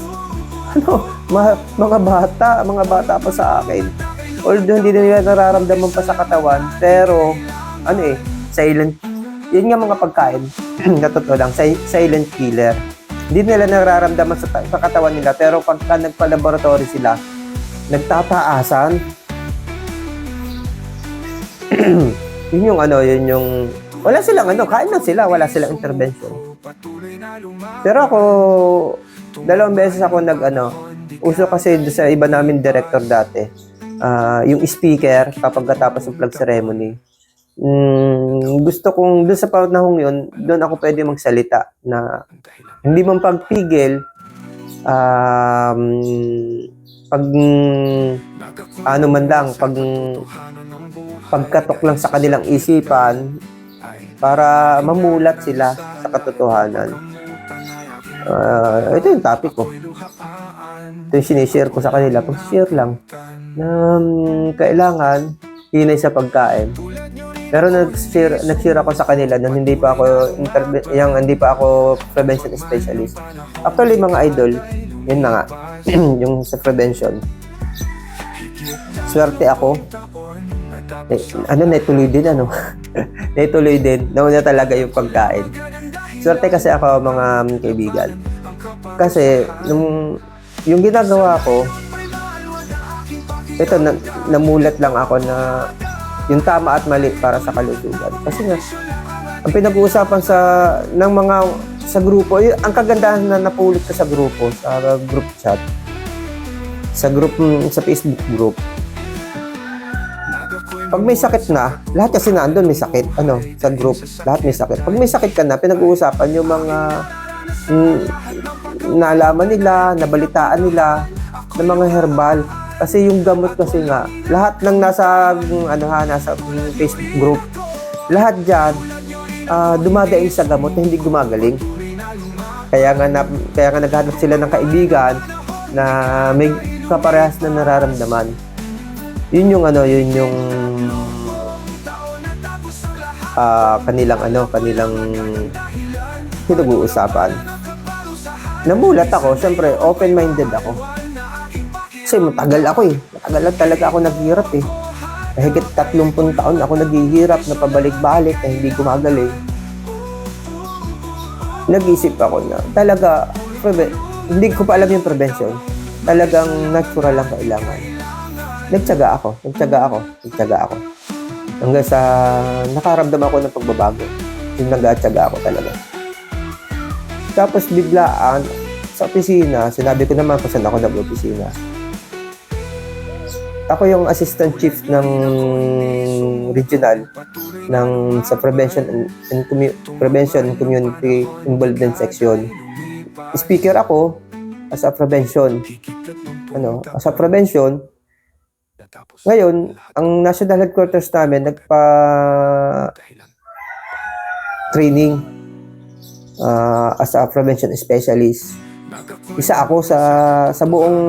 Mga bata pa sa akin. Although hindi nila nararamdaman pa sa katawan, pero silent. Yun nga mga pagkain, na totoo lang, silent killer. Hindi nila nararamdaman sa katawan nila, pero pagka nagpa-laboratory sila, nagtataasan. yun yung wala silang kain lang sila, wala silang intervention. Pero ako, 2 beses ako uso kasi sa iba namin director dati. Yung speaker kapag katapos ng flag ceremony. Gusto kong doon sa panahong yun, doon ako pwede magsalita na hindi man pagpigil, pagkatok lang sa kanilang isipan para mamulat sila sa katotohanan. Ito yung topic ko. Ito yung sinishare ko sa kanila. Pag-share lang na kailangan hinay sa pagkain. Pero nag-share ako sa kanila na hindi pa ako prevention specialist. Actually, mga idol, yun na nga, yung sa prevention. Swerte ako. Naituloy din, naituloy din. Nauna talaga yung pagkain. Swerte kasi ako, mga kaibigan. Kasi, yung ginagawa ko, ito, namulat lang ako na yung tama at mali para sa kalusugan. Kasi nga, ang pinag-uusapan sa grupo, ang kagandahan na napulot ko sa grupo, sa group chat, sa Facebook group. Pag may sakit na, lahat kasi nandun may sakit, sa group, lahat may sakit. Pag may sakit ka na, pinag-uusapan yung mga naalaman nila, nabalitaan nila, ng mga herbal. Kasi yung gamot kasi nga, lahat ng nasa Facebook group, lahat dyan, dumadaing sa gamot na hindi gumagaling. Kaya nga naghanap sila ng kaibigan na may kaparehas na nararamdaman. Yun yung kanilang pinag-uusapan. Namulat ako, siyempre, open-minded ako. Kasi matagal lang talaga ako naghihirap eh. Mahigit 30 taon ako naghihirap na pabalik-balik na hindi gumagaling. Nag-isip ako na talaga, hindi ko pa alam yung prevention. Talagang natural lang kailangan. Nagtyaga ako. Hanggang sa nakaramdam ako ng pagbabago. Yung nag-atyaga ako talaga. Tapos biglaan, sa opisina, sinabi ko naman kung saan ako nag-opisina. Ako yung assistant chief ng regional sa prevention and community involvement section. Speaker ako as a prevention. Ngayon, ang national headquarters namin nagpa-training as a prevention specialist. Isa ako sa buong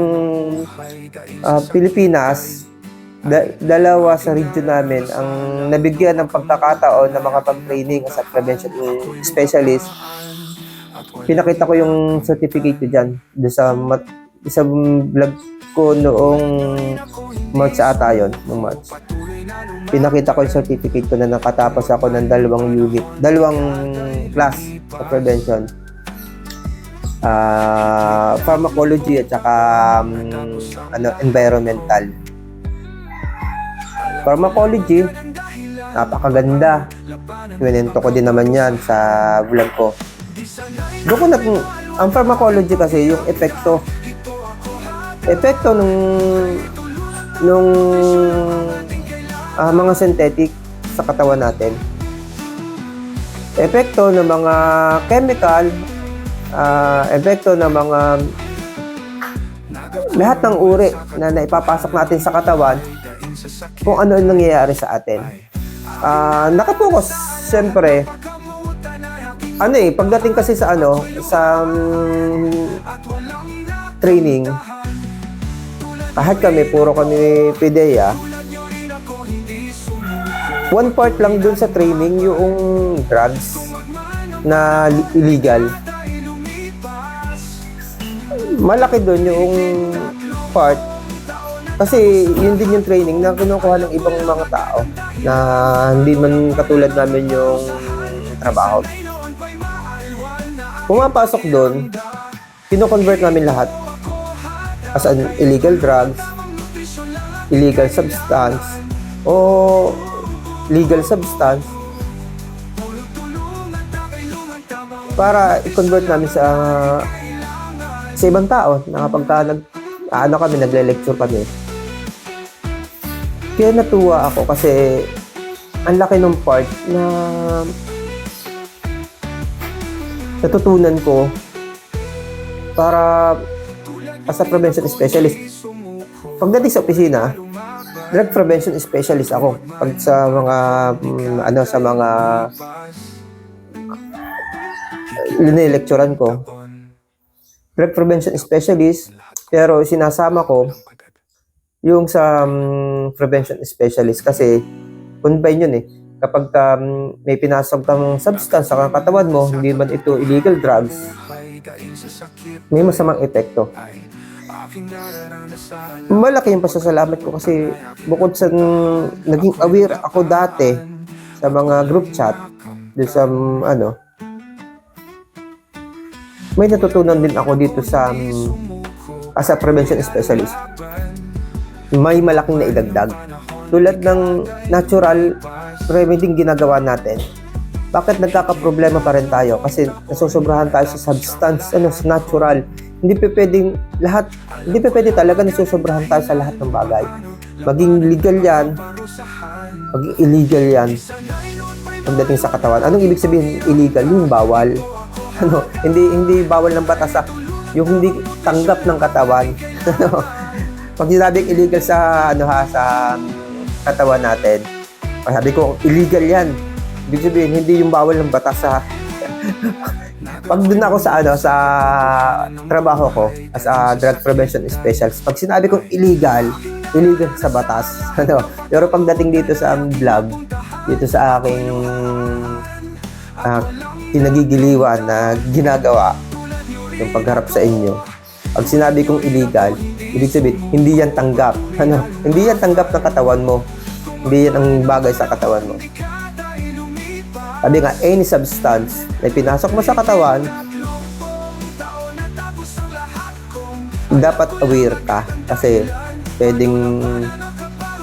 Pilipinas, dalawa sa region namin ang nabigyan ng pagkakataon na makapag-training as a prevention specialist. Pinakita ko yung certificate ko dyan doon sa isang vlog ko noong March ata yun, noong March. Pinakita ko yung certificate ko na nakatapos ako ng dalawang class sa prevention. Pharmacology at saka environmental. Pharmacology, napakaganda. Pinento ko din naman yan sa vlog ko. Doon ko ang pharmacology kasi yung epekto nung mga synthetic sa katawan natin. Epekto ng mga chemical, epekto ng mga lahat ng uri na naipapasok natin sa katawan, kung ano ang nangyayari sa atin. Nakapokus, siyempre, pagdating kasi sa training, kahit puro kami PDEA, one part lang dun sa training yung drugs na illegal. Malaki dun yung part kasi yun din yung training na kinukuha ng ibang mga tao na hindi man katulad namin yung trabaho. Pumapasok doon, kino-convert namin lahat as an illegal drugs, illegal substance, o legal substance para i-convert namin sa ibang tao na kapag nagle-lecture kami. Kaya natuwa ako kasi ang laki ng part na natutunan ko para as a prevention specialist. Pagdating sa opisina, drug prevention specialist ako. Pag sa mga lecturean ko, drug prevention specialist, pero sinasama ko yung sa prevention specialist kasi combine yun kapag may pinasok kang substance sa katawan mo, hindi man ito illegal drugs, may masamang epekto. Malaki yung pasasalamat ko kasi bukod sa naging aware ako dati sa mga group chat, doon sa may natutunan din ako dito sa as a prevention specialist. May malaking naidagdag. Tulad ng natural remedy ginagawa natin. Bakit nagkakaproblema pa rin tayo? Kasi nasusobrahan tayo sa substance, sa natural. Hindi pa pwede talaga nasusobrahan tayo sa lahat ng bagay. Maging legal yan, maging illegal yan. Pagdating sa katawan. Anong ibig sabihin illegal? Yung bawal. Hindi bawal ng batas yung hindi tanggap ng katawan. Pag sinabing illegal sa sa katawan natin, sabi ko illegal yan. Ibig sabihin hindi yung bawal ng batas Pag dun ako sa sa trabaho ko as a drug prevention specialist, pag sinabi kong illegal sa batas. Pero pagdating dito sa vlog, dito sa aking pinagigiliwan na ginagawa yung pagharap sa inyo. Pag sinabi kong illegal, ibig sabihin, hindi yan tanggap. Hindi yan tanggap ng katawan mo. Hindi yan ang bagay sa katawan mo. Sabi nga, any substance na pinasok mo sa katawan, dapat aware ka kasi pwedeng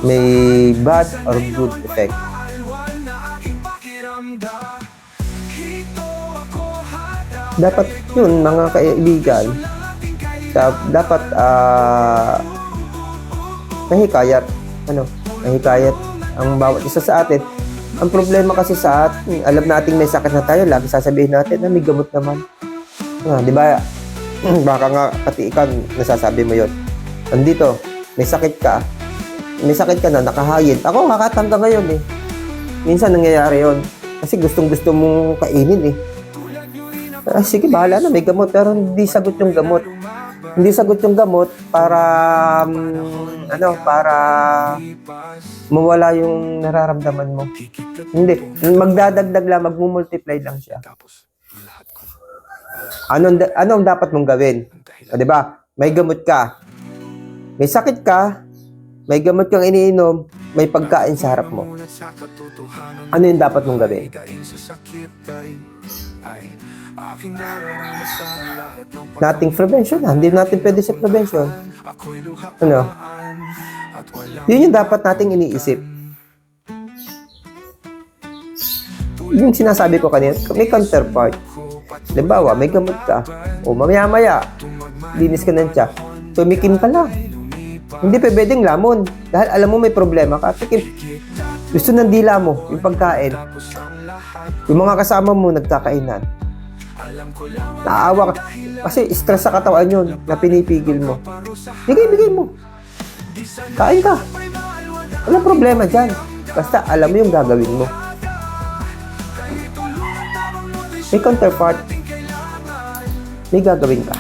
may bad or good effect. Dapat yun, mga kaibigan, dapat mahikayat ang bawat isa sa atin. Ang problema kasi sa atin, alam nating may sakit na tayo, lagi sasabihin natin na may gamot naman. Di ba? Baka nga pati ikaw nasasabi mo yun. Andito, may sakit ka na, nakahayid. Ako, kakatangga ngayon Minsan nangyayari yun. Kasi gustong-gusto mong kainin Sige, bahala na, may gamot, pero hindi sagot yung gamot. Hindi sagot yung gamot para para mawala yung nararamdaman mo. Hindi, magdadagdag lang, magmumultiply lang siya. Anong dapat mong gawin? O, 'di ba? May gamot ka. May sakit ka, may gamot kang iniinom, may pagkain sa harap mo. Ano yung dapat mong gawin? Nothing prevention. Hindi natin pwede sa prevention. Ano? Yun yung dapat nating iniisip. Yung sinasabi ko kanina, may counterpart. Halimbawa, may gamot ka. O mamaya-maya, linis ka ng tiyak. Tumikim ka lang. Hindi pa pwedeng lamon. Dahil alam mo may problema ka. Tikim. Gusto ng dila mo, yung pagkain. Yung mga kasama mo, nagkakainan. Naawa ka. Kasi stress sa katawan yun na pinipigil mo. Bigay mo. Kain ka. Walang problema dyan. Basta alam mo yung gagawin mo. May counterpart. May gagawin ka.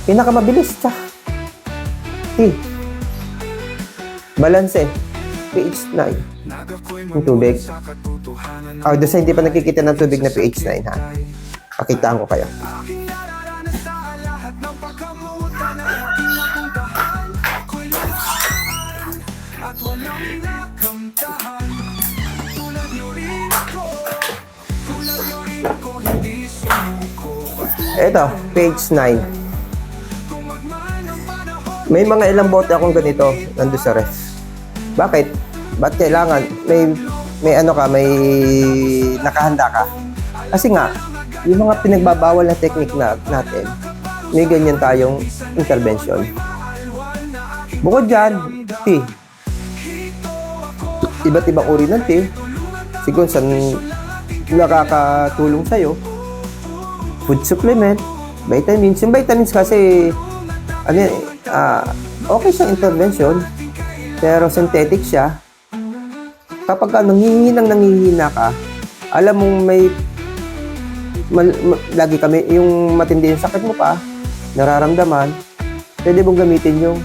Pinakamabilis siya. Balanse. pH 9. Yung tubig. Doon sa hindi pa nakikita ng tubig na pH 9 ha. Pakitaan ko kayo. Ito, pH 9. May mga ilang bote akong ganito nandun sa ref. Bakit? Ba't kailangan? May nakahanda ka. Kasi nga, yung mga pinagbabawal na technique natin, may ganyan tayong intervention. Bukod dyan, tea. Iba't ibang uri ng tea. Siguro saan nakakatulong sa'yo. Food supplement, vitamins. Yung vitamins kasi, okay siyang intervention, pero synthetic siya. Kapag nanghihina ka, alam mong lagi kami, yung matindi yung sakit mo pa, nararamdaman, pwede mong gamitin yung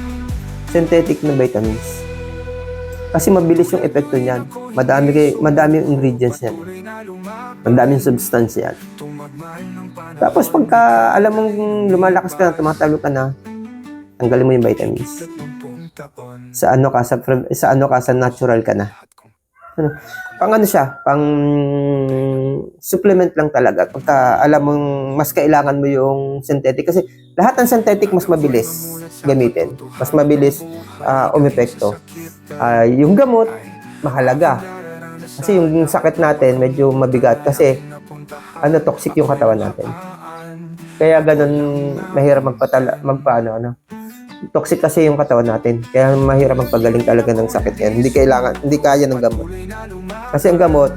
synthetic na vitamins. Kasi mabilis yung epekto niyan. Madami yung ingredients niyan. Madaming substance yan. Tapos pagka alam mong lumalakas ka na, tumatalo ka na, tanggalin mo yung vitamins. Sa natural ka na. Pang supplement lang talaga. Pagka alam mong mas kailangan mo yung synthetic. Kasi lahat ng synthetic mas mabilis gamitin. Mas mabilis umepekto. Yung gamot, mahalaga. Kasi yung sakit natin, medyo mabigat. Kasi toxic yung katawan natin. Kaya ganun, mahirap toxic kasi yung katawan natin. Kaya mahirap magpagaling talaga ng sakit yan. Hindi kaya ng gamot. Kasi ang gamot,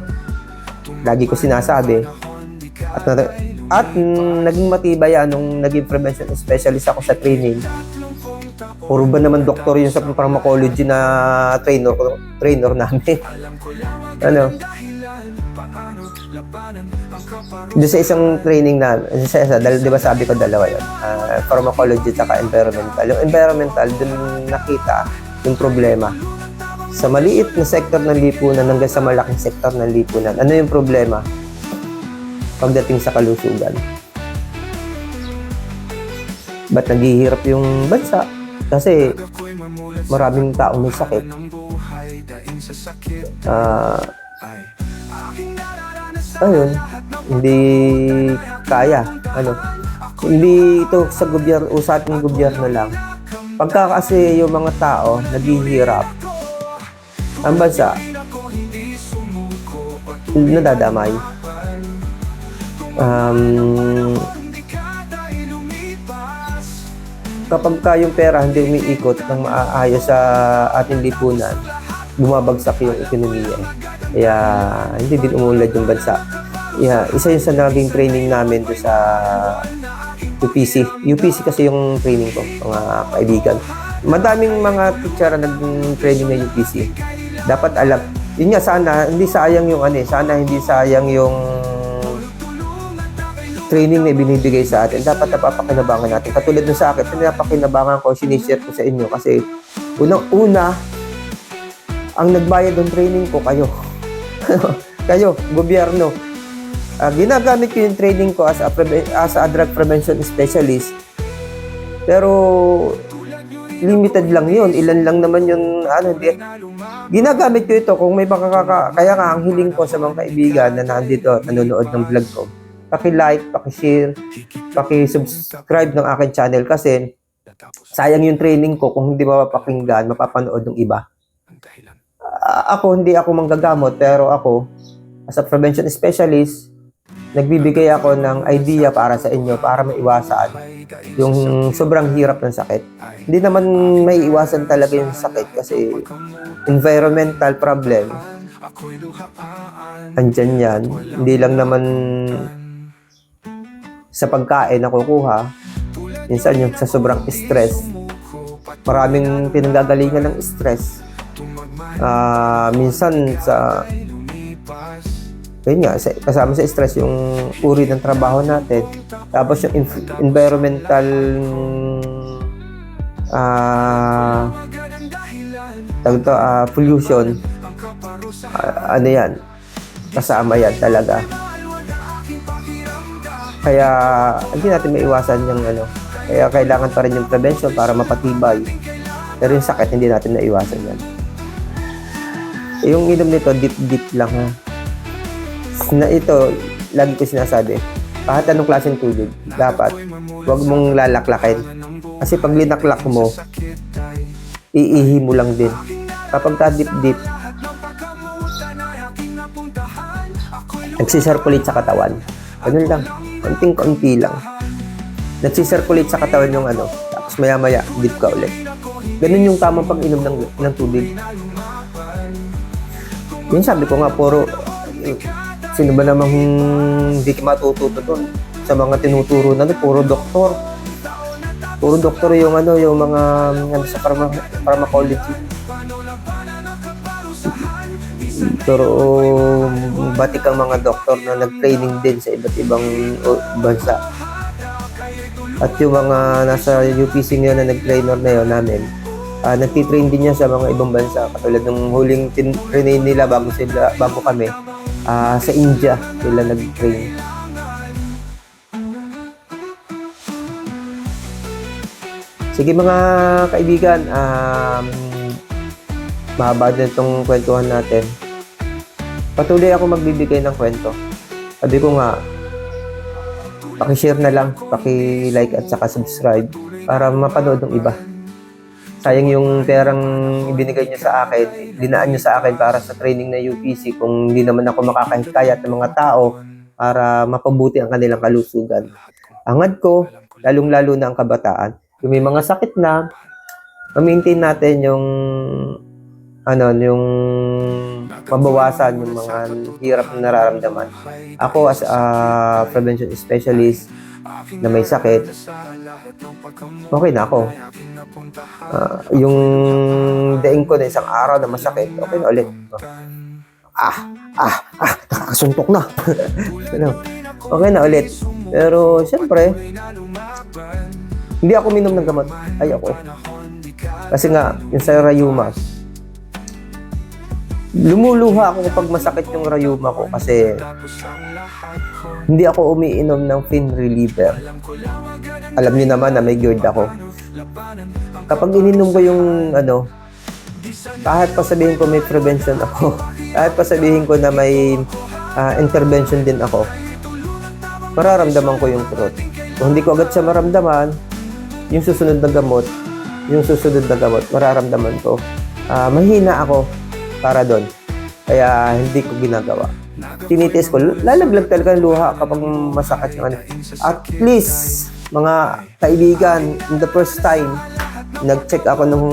lagi ko sinasabi, at naging matibay nung naging prevention specialist ako sa training. Puro ba naman doktor yun sa pharmacology na trainer namin. Doon sa isang training na, di ba sabi ko dalawa yun, pharmacology at environmental. Yung environmental, doon nakita yung problema. Sa maliit na sektor ng lipunan hanggang sa malaking sektor ng lipunan, ano yung problema pagdating sa kalusugan? Ba't naghihirap yung bansa? Kasi maraming taong may sakit. Ayun, hindi kaya. Hindi ito sa gobyerno o sa ating gobyerno lang. Pagka kasi yung mga tao naghihirap, ang bansa nadadamay. Kapag yung pera hindi umiikot ng maayos sa ating lipunan, bumabagsak yung ekonomiya. Kaya hindi din umunlad yung bansa. Isa yun sa naging training namin doon sa UPC. UPC kasi yung training ko, mga kaibigan. Madaming mga teacher na naging training na UPC. Dapat alam. Yun nga, sana hindi sayang yung training na ibinibigay sa atin, dapat napapakinabangan natin. Katulad nung sa akin, pinapakinabangan ko, sinishare ko sa inyo kasi unang-una, ang nagbayad ng training ko, kayo. Kayo, gobyerno. Ginagamit ko yung training ko as a drug prevention specialist. Pero limited lang yun. Ilan lang naman yung ginagamit ko ito kung may kaya nga ang hiling ko sa mga kaibigan na nandito, nanonood ng vlog ko. Paki-like, paki-share, paki-subscribe ng aking channel kasi sayang yung training ko kung hindi mapapakinggan, mapapanood ng iba. Hindi ako manggagamot, pero ako, as a prevention specialist, nagbibigay ako ng idea para sa inyo, para maiwasan yung sobrang hirap ng sakit. Hindi naman may iwasan talaga yung sakit kasi environmental problem, andyan yan. Hindi lang naman sa pagkain nakukuha, minsan yung sa sobrang stress, maraming pinanggagalingan ng stress. Minsan sa yun nga, kasama sa stress yung uri ng trabaho natin, tapos yung environmental pollution, ano yan, kasama yan talaga. Kaya hindi natin maiwasan yung kaya kailangan pa rin yung prevention para mapatibay, pero yung sakit hindi natin naiwasan yan. Yung inom nito deep lang ha, na ito lagi ko sinasabi, kahit anong klaseng tubig dapat huwag mong lalaklakin kasi pag linaklak mo iihi mo lang din. Kapag ka deep nagsisirculate sa katawan, ganun lang, konting-konti lang nagsisirculate sa katawan yung tapos maya-maya deep ka ulit. Ganun yung tamang pag-inom ng tubig. Yung sabi ko nga, puro sino ba namang hindi ka matututo doon sa mga tinuturo na puro doktor. Puro doktor yung yung mga sa pharmacology. Pero batik ang mga doktor na nag-training din sa iba't ibang bansa. At yung mga nasa UPC ngayon na nag-trainer na yun namin, nagtitrain din niya sa mga ibang bansa. Katulad ng huling train nila bago kami, sa India sila nag-train. Sige mga kaibigan, mahaba din itong kwentuhan natin. Patuloy ako magbibigay ng kwento. Sabi ko nga, paki-share na lang, paki-like at saka subscribe para mapanood ng iba. Sayang yung perang ibinigay nyo sa akin, dinaan nyo sa akin para sa training na UPC kung hindi naman ako makakahikayat ng mga tao para mapabuti ang kanilang kalusugan. Hangad ko, lalong-lalo na ang kabataan, yung may mga sakit na, ma-maintain natin yung yung mabawasan yung mga hirap na nararamdaman. Ako as a prevention specialist na may sakit, okay na ako. Yung daing ko na isang araw na masakit, okay na ulit. Nakakasuntok na. Okay na ulit. Pero siyempre, hindi ako minom ng gamot. Ay ako. Kasi nga, yung sa rayuma, lumuluha ako kapag masakit yung rayuma ko kasi hindi ako umiinom ng pain reliever. Alam niyo naman na may GERD ako. Kapag ininom ko yung kahit pa sabihin ko may prevention ako, kahit pa sabihin ko na may intervention din ako, mararamdaman ko yung truth. Kung hindi ko agad siya maramdaman, yung susunod na gamot, mararamdaman ko. Mahina ako para doon. Kaya hindi ko ginagawa. Tinitiis ko. Lalaglag talaga ng luha kapag masakit yung At least, mga kaibigan, in the first time, nag-check ako nung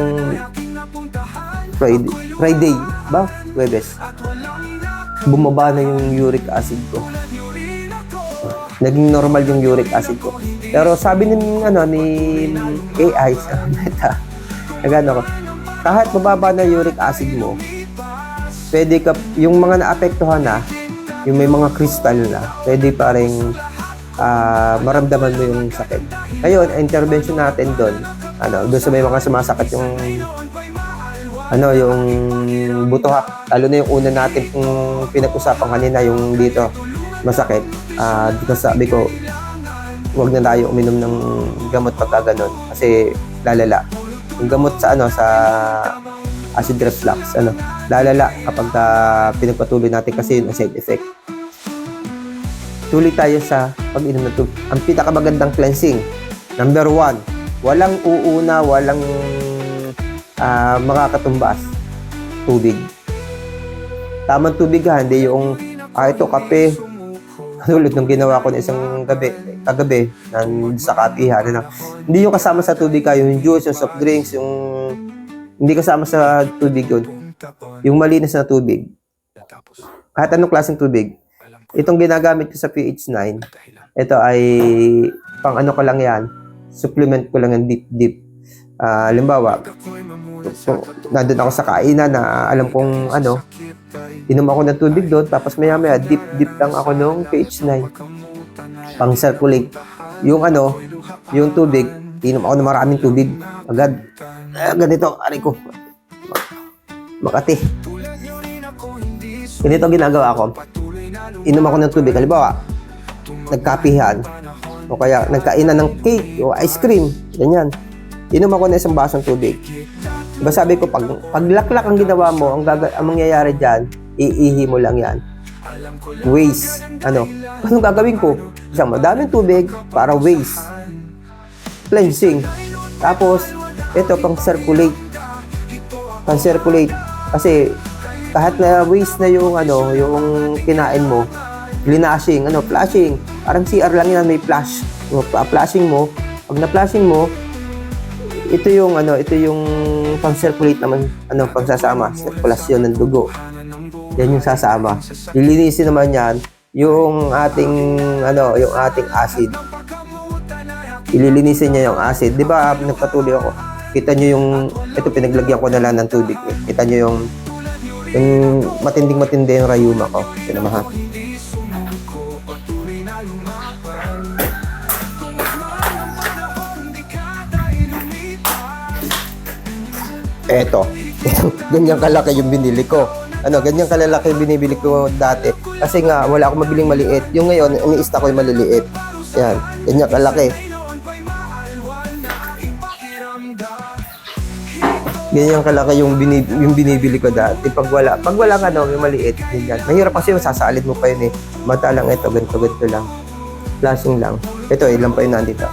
Friday ba? Huwebes. Bumaba na yung uric acid ko. Naging normal yung uric acid ko. Pero sabi ni AI sa Meta, ko, kahit mababa na uric acid mo, pwede ka, yung mga naapektuhan na, yung may mga kristal na, pwede pa rin maramdaman mo yung sakit. Ngayon, intervention natin doon, doon sa may mga sumasakit yung yung butohak, lalo na yung una natin kung pinag-usapan kanina, yung dito masakit. Dito sabi ko, huwag na tayo uminom ng gamot pagka ganun kasi lalala. Yung gamot sa sa acid reflux, lalala kapag pinagpatuloy natin kasi yun ang side effect. Tuloy tayo sa pag-inom ng tubig. Ang pinakamagandang cleansing, number 1, walang uuna, walang makakatumbas. Tubig. Tamang tubig hindi yung ito kape. Tulad ng ginawa ko na isang kagabi sa kapihan. Hindi yung kasama sa tubig yung juice, yung soft drinks, yung hindi kasama sa tubig yun. Yung malinis na tubig. Kahit anong klaseng tubig. Itong ginagamit ko sa PH9, ito ay pang ko lang yan. Supplement ko lang yung deep. Halimbawa, nandun ako sa kainan na alam kong inom ako ng tubig doon, tapos maya deep lang ako nung PH9 pang circulate yung tubig. Inom ako ng maraming tubig agad ganito, aray ko Makati. Ganito ginagawa ko, inom ako ng tubig. Halimbawa, nagkapihan o kaya nagkainan ng cake o ice cream, ganyan, inom ako ng isang basong tubig. Diba sabi ko, paglaklak ang ginawa mo, ang mangyayari dyan, iihi mo lang yan. Waste. Anong gagawin ko? Isang madaming tubig para waste. Cleansing. Tapos, ito pang circulate. Kasi, kahit na waste na yung kinain mo, flashing. Parang CR lang yan, may flash. Flashing mo. Pag na-flashing mo, ito yung pang-circulate naman, pagsasama, sirkulasyon ng dugo. Yan yung sasama. Lilinisin naman yan yung ating acid. Ililinisin niya yung acid. 'Di ba, nagpatuloy ako. Kita niyo ito pinaglagyan ko na lang ng tubig. Kita niyo yung matinding yung rayuma ko. Pinamaha. Eto, ganyan kalaki yung binili ko. Ganyan kalalaki yung binibili ko dati. Kasi nga, wala akong mabiling maliit. Yung ngayon, ini-stock ko yung maliliit. Yan, ganyan kalaki. Ganyan kalaki yung binibili ko dati. Pag wala yung maliit, ganyan. Mahirap kasi yung sasalid mo pa yun Mata lang ito, ganito lang. Flashing lang. Ito, ilan pa yun nandito.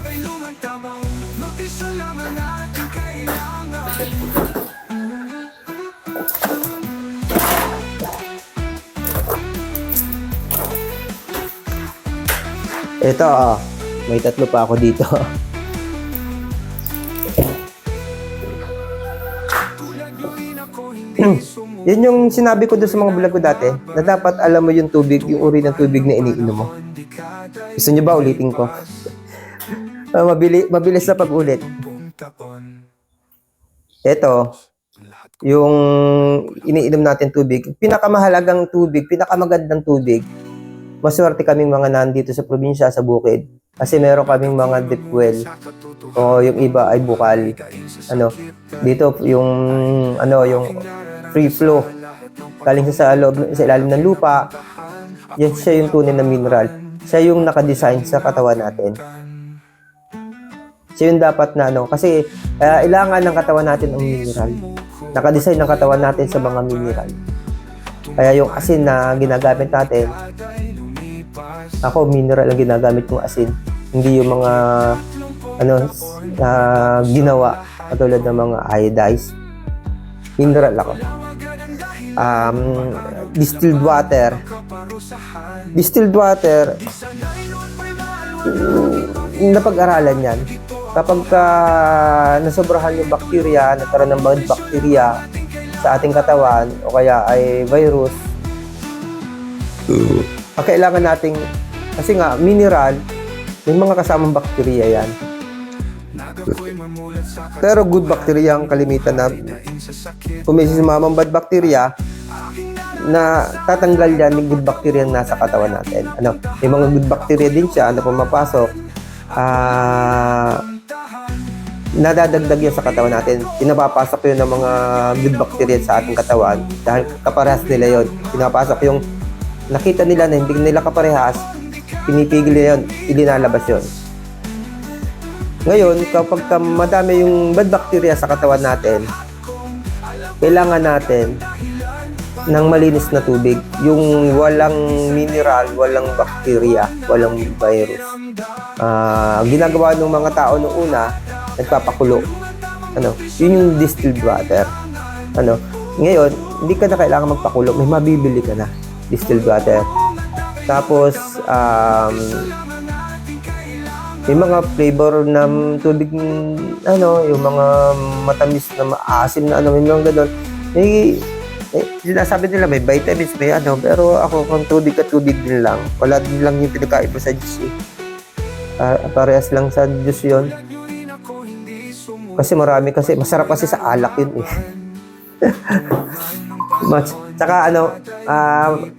Ito, may 3 pa ako dito. Yan yung sinabi ko doon sa mga vlog ko dati, na dapat alam mo yung tubig, yung uri ng tubig na iniinom mo. Gusto nyo ba ulitin ko? Mabilis na pag-ulit. Ito, yung iniinom natin tubig, pinakamahalagang tubig, pinakamagandang tubig. Maswerte kaming mga nandito sa probinsya, sa bukid. Kasi meron kaming mga deep well. O yung iba ay bukal. Dito yung free flow. Galing sa ilalim ng lupa. Yan siya yung tunay na mineral. Siya yung nakadesign sa katawan natin. Siya yung dapat na kasi kailangan ng katawan natin ang mineral. Nakadesign ng katawan natin sa mga mineral. Kaya yung asin na ginagamit natin, ako, mineral ang ginagamit kong asin. Hindi yung mga ginawa katulad ng mga iodized. Mineral ako. Distilled water. Napag-aralan yan. Kapag nasobrahan yung bacteria, nagkaroon ng bad bacteria sa ating katawan o kaya ay virus, kailangan nating, kasi nga mineral, may mga kasamang bacteria yan. Pero good bacteria ang kalimitan na kung may sumamang bad bacteria, na tatanggal yan yung good bacteria na nasa katawan natin. Ano, may mga good bacteria din siya na pumapasok, nadadagdag yan sa katawan natin. Pinapapasok yun ng mga good bacteria sa ating katawan dahil kaparehas nila yun. Pinapasok yung nakita nila na hindi nila kaparehas, pinipigil nila yun, ilinalabas yun. Ngayon, kapag madami yung bad bacteria sa katawan natin, kailangan natin ng malinis na tubig. Yung walang mineral, walang bacteria, walang virus. Ginagawa ng mga tao noong una, nagpapakulo. Ano, yun yung distilled water. Ano, ngayon, hindi ka na kailangan magpakulo, may mabibili ka na distilled water. Tapos, may mga flavor ng tubig, ano, yung mga matamis na maasim na ano, may mga gano'n. Sinasabi nila may vitamins, may ano, pero ako kung tubig at tubig din lang. Wala din lang yung pinakaiba sa juice eh. Parehas lang sa juice yun. Kasi marami kasi, masarap kasi sa alak yun eh. Tsaka ano,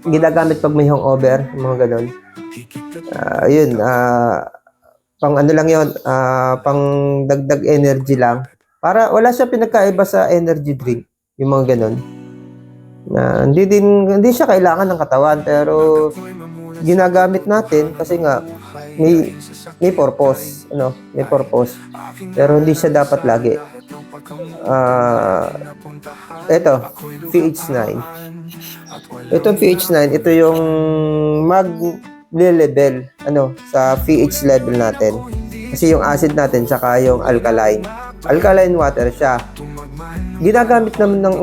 ginagamit pag may hangover, mga gano'n. Yun, pang ano lang yun, pang dagdag energy lang. Para wala siya pinagkaiba sa energy drink, yung mga ganun. Hindi siya kailangan ng katawan, pero ginagamit natin kasi nga may purpose, ano, may purpose. Pero hindi siya dapat lagi. Ito, pH9. Itong pH9, ito yung level ano sa pH level natin, kasi yung acid natin tsaka yung alkaline water siya. Ginagamit naman ng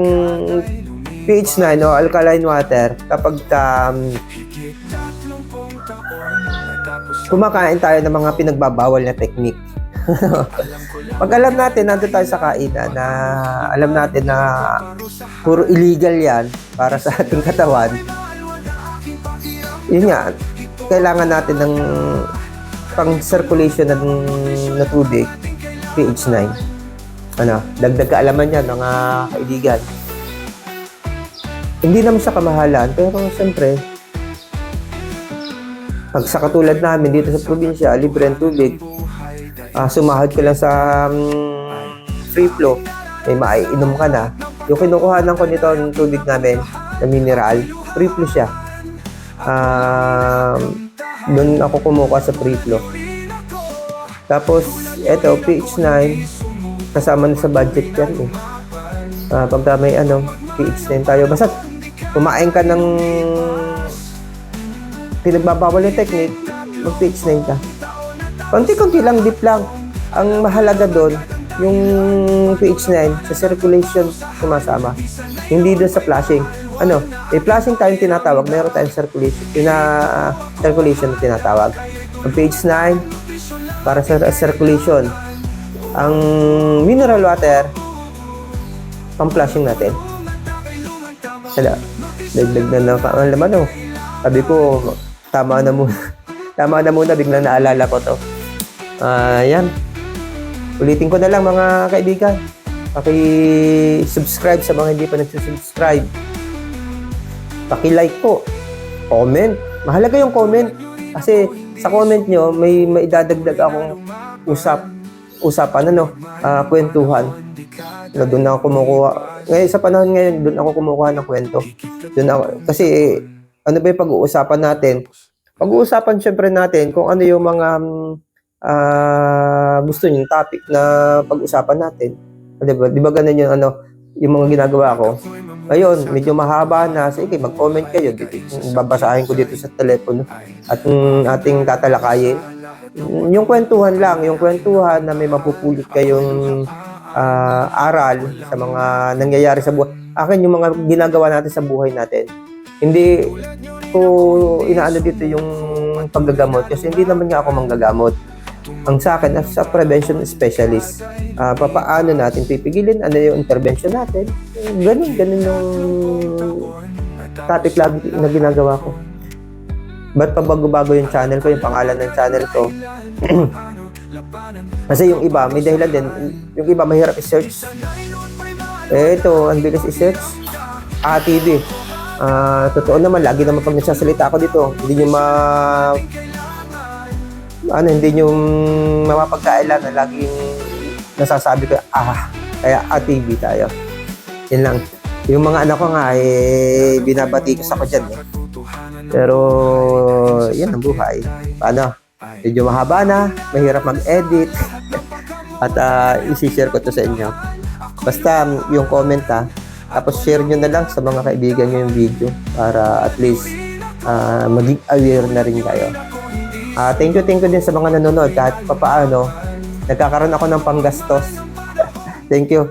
pH9 o alkaline water kapag kumakain tayo ng mga pinagbabawal na technique. Pag alam natin, nandun tayo sa kainan na alam natin na puro illegal yan para sa ating katawan, yun nga, kailangan natin ng pang-circulation na tubig, pH9. Ano, dagdag kaalaman yan, mga kaibigan. Hindi naman siya kamahalan, pero siyempre, pag sa katulad namin dito sa probinsya, libre ang tubig, sumahod ka lang sa free flow, may maiinom ka na. Yung kinukuhanan ko nito ng tubig namin na mineral, free flow siya. Doon ako kumukuha sa free flow. Tapos, eto, pH9, kasama na sa budget yan eh. Pagka may pH9 tayo, basta kumain ka ng pinagbabawal yung technique, mag pH9 ka. Konti-konti lang, deep lang. Ang mahalaga doon, yung pH9 sa circulation sumasama. Hindi doon sa flushing. May flushing tayong tinatawag, meron tayong circulation, circulation na tinatawag. Ang pH9 para sa circulation. Ang mineral water, pang flushing natin. Dagdag na ang laman, Sabi ko, tama na muna, biglang naalala ko to. Yan. Ulitin ko na lang mga kaibigan. Paki-subscribe sa mga hindi pa nagsusubscribe. Paki-like po. Comment. Mahalaga yung comment. Kasi sa comment nyo, may maidadagdag akong usapan, kwentuhan. Doon ako kumukuha. Ngayon, sa panahon ngayon, doon ako kumukuha ng kwento. Kasi, ano ba yung pag-uusapan natin? Pag-uusapan syempre natin kung ano yung mga gusto nyo, topic na pag-usapan natin. Di ba ganun yung yung mga ginagawa ko? Ngayon, medyo mahaba na. Sige, mag-comment kayo. Babasahin ko dito sa telepono at ating tatalakayin. Yung kwentuhan lang, yung kwentuhan na may mapupulot kayong aral sa mga nangyayari sa buhay. Akin yung mga ginagawa natin sa buhay natin. Hindi ko inaano dito yung paggagamot kasi hindi naman nga ako manggagamot. Ang sa akin, as a prevention specialist, papaano natin pipigilin, ano yung intervention natin. Ganun yung topic lagi na ginagawa ko. Ba't pa bago-bago yung channel ko, yung pangalan ng channel ko? Kasi yung iba, may dahilan din. Yung iba, mahirap i-search. Ito, ang bilis i-search. TV. Totoo naman, lagi naman pag nagsasalita ako dito, hindi nyo mapapagkailan na laging nasasabi ko, kaya TV tayo. Yun lang. Yung mga anak ko nga, binabati ko sa ko dyan. Pero, yan ang buhay. Paano? Medyo mahaba na, mahirap mag-edit. At isi-share ko to sa inyo. Basta yung comment tapos share nyo na lang sa mga kaibigan nyo yung video para at least maging aware na rin kayo. Thank you din sa mga nanonood kahit papaano nagkakaroon ako ng panggastos. Thank you.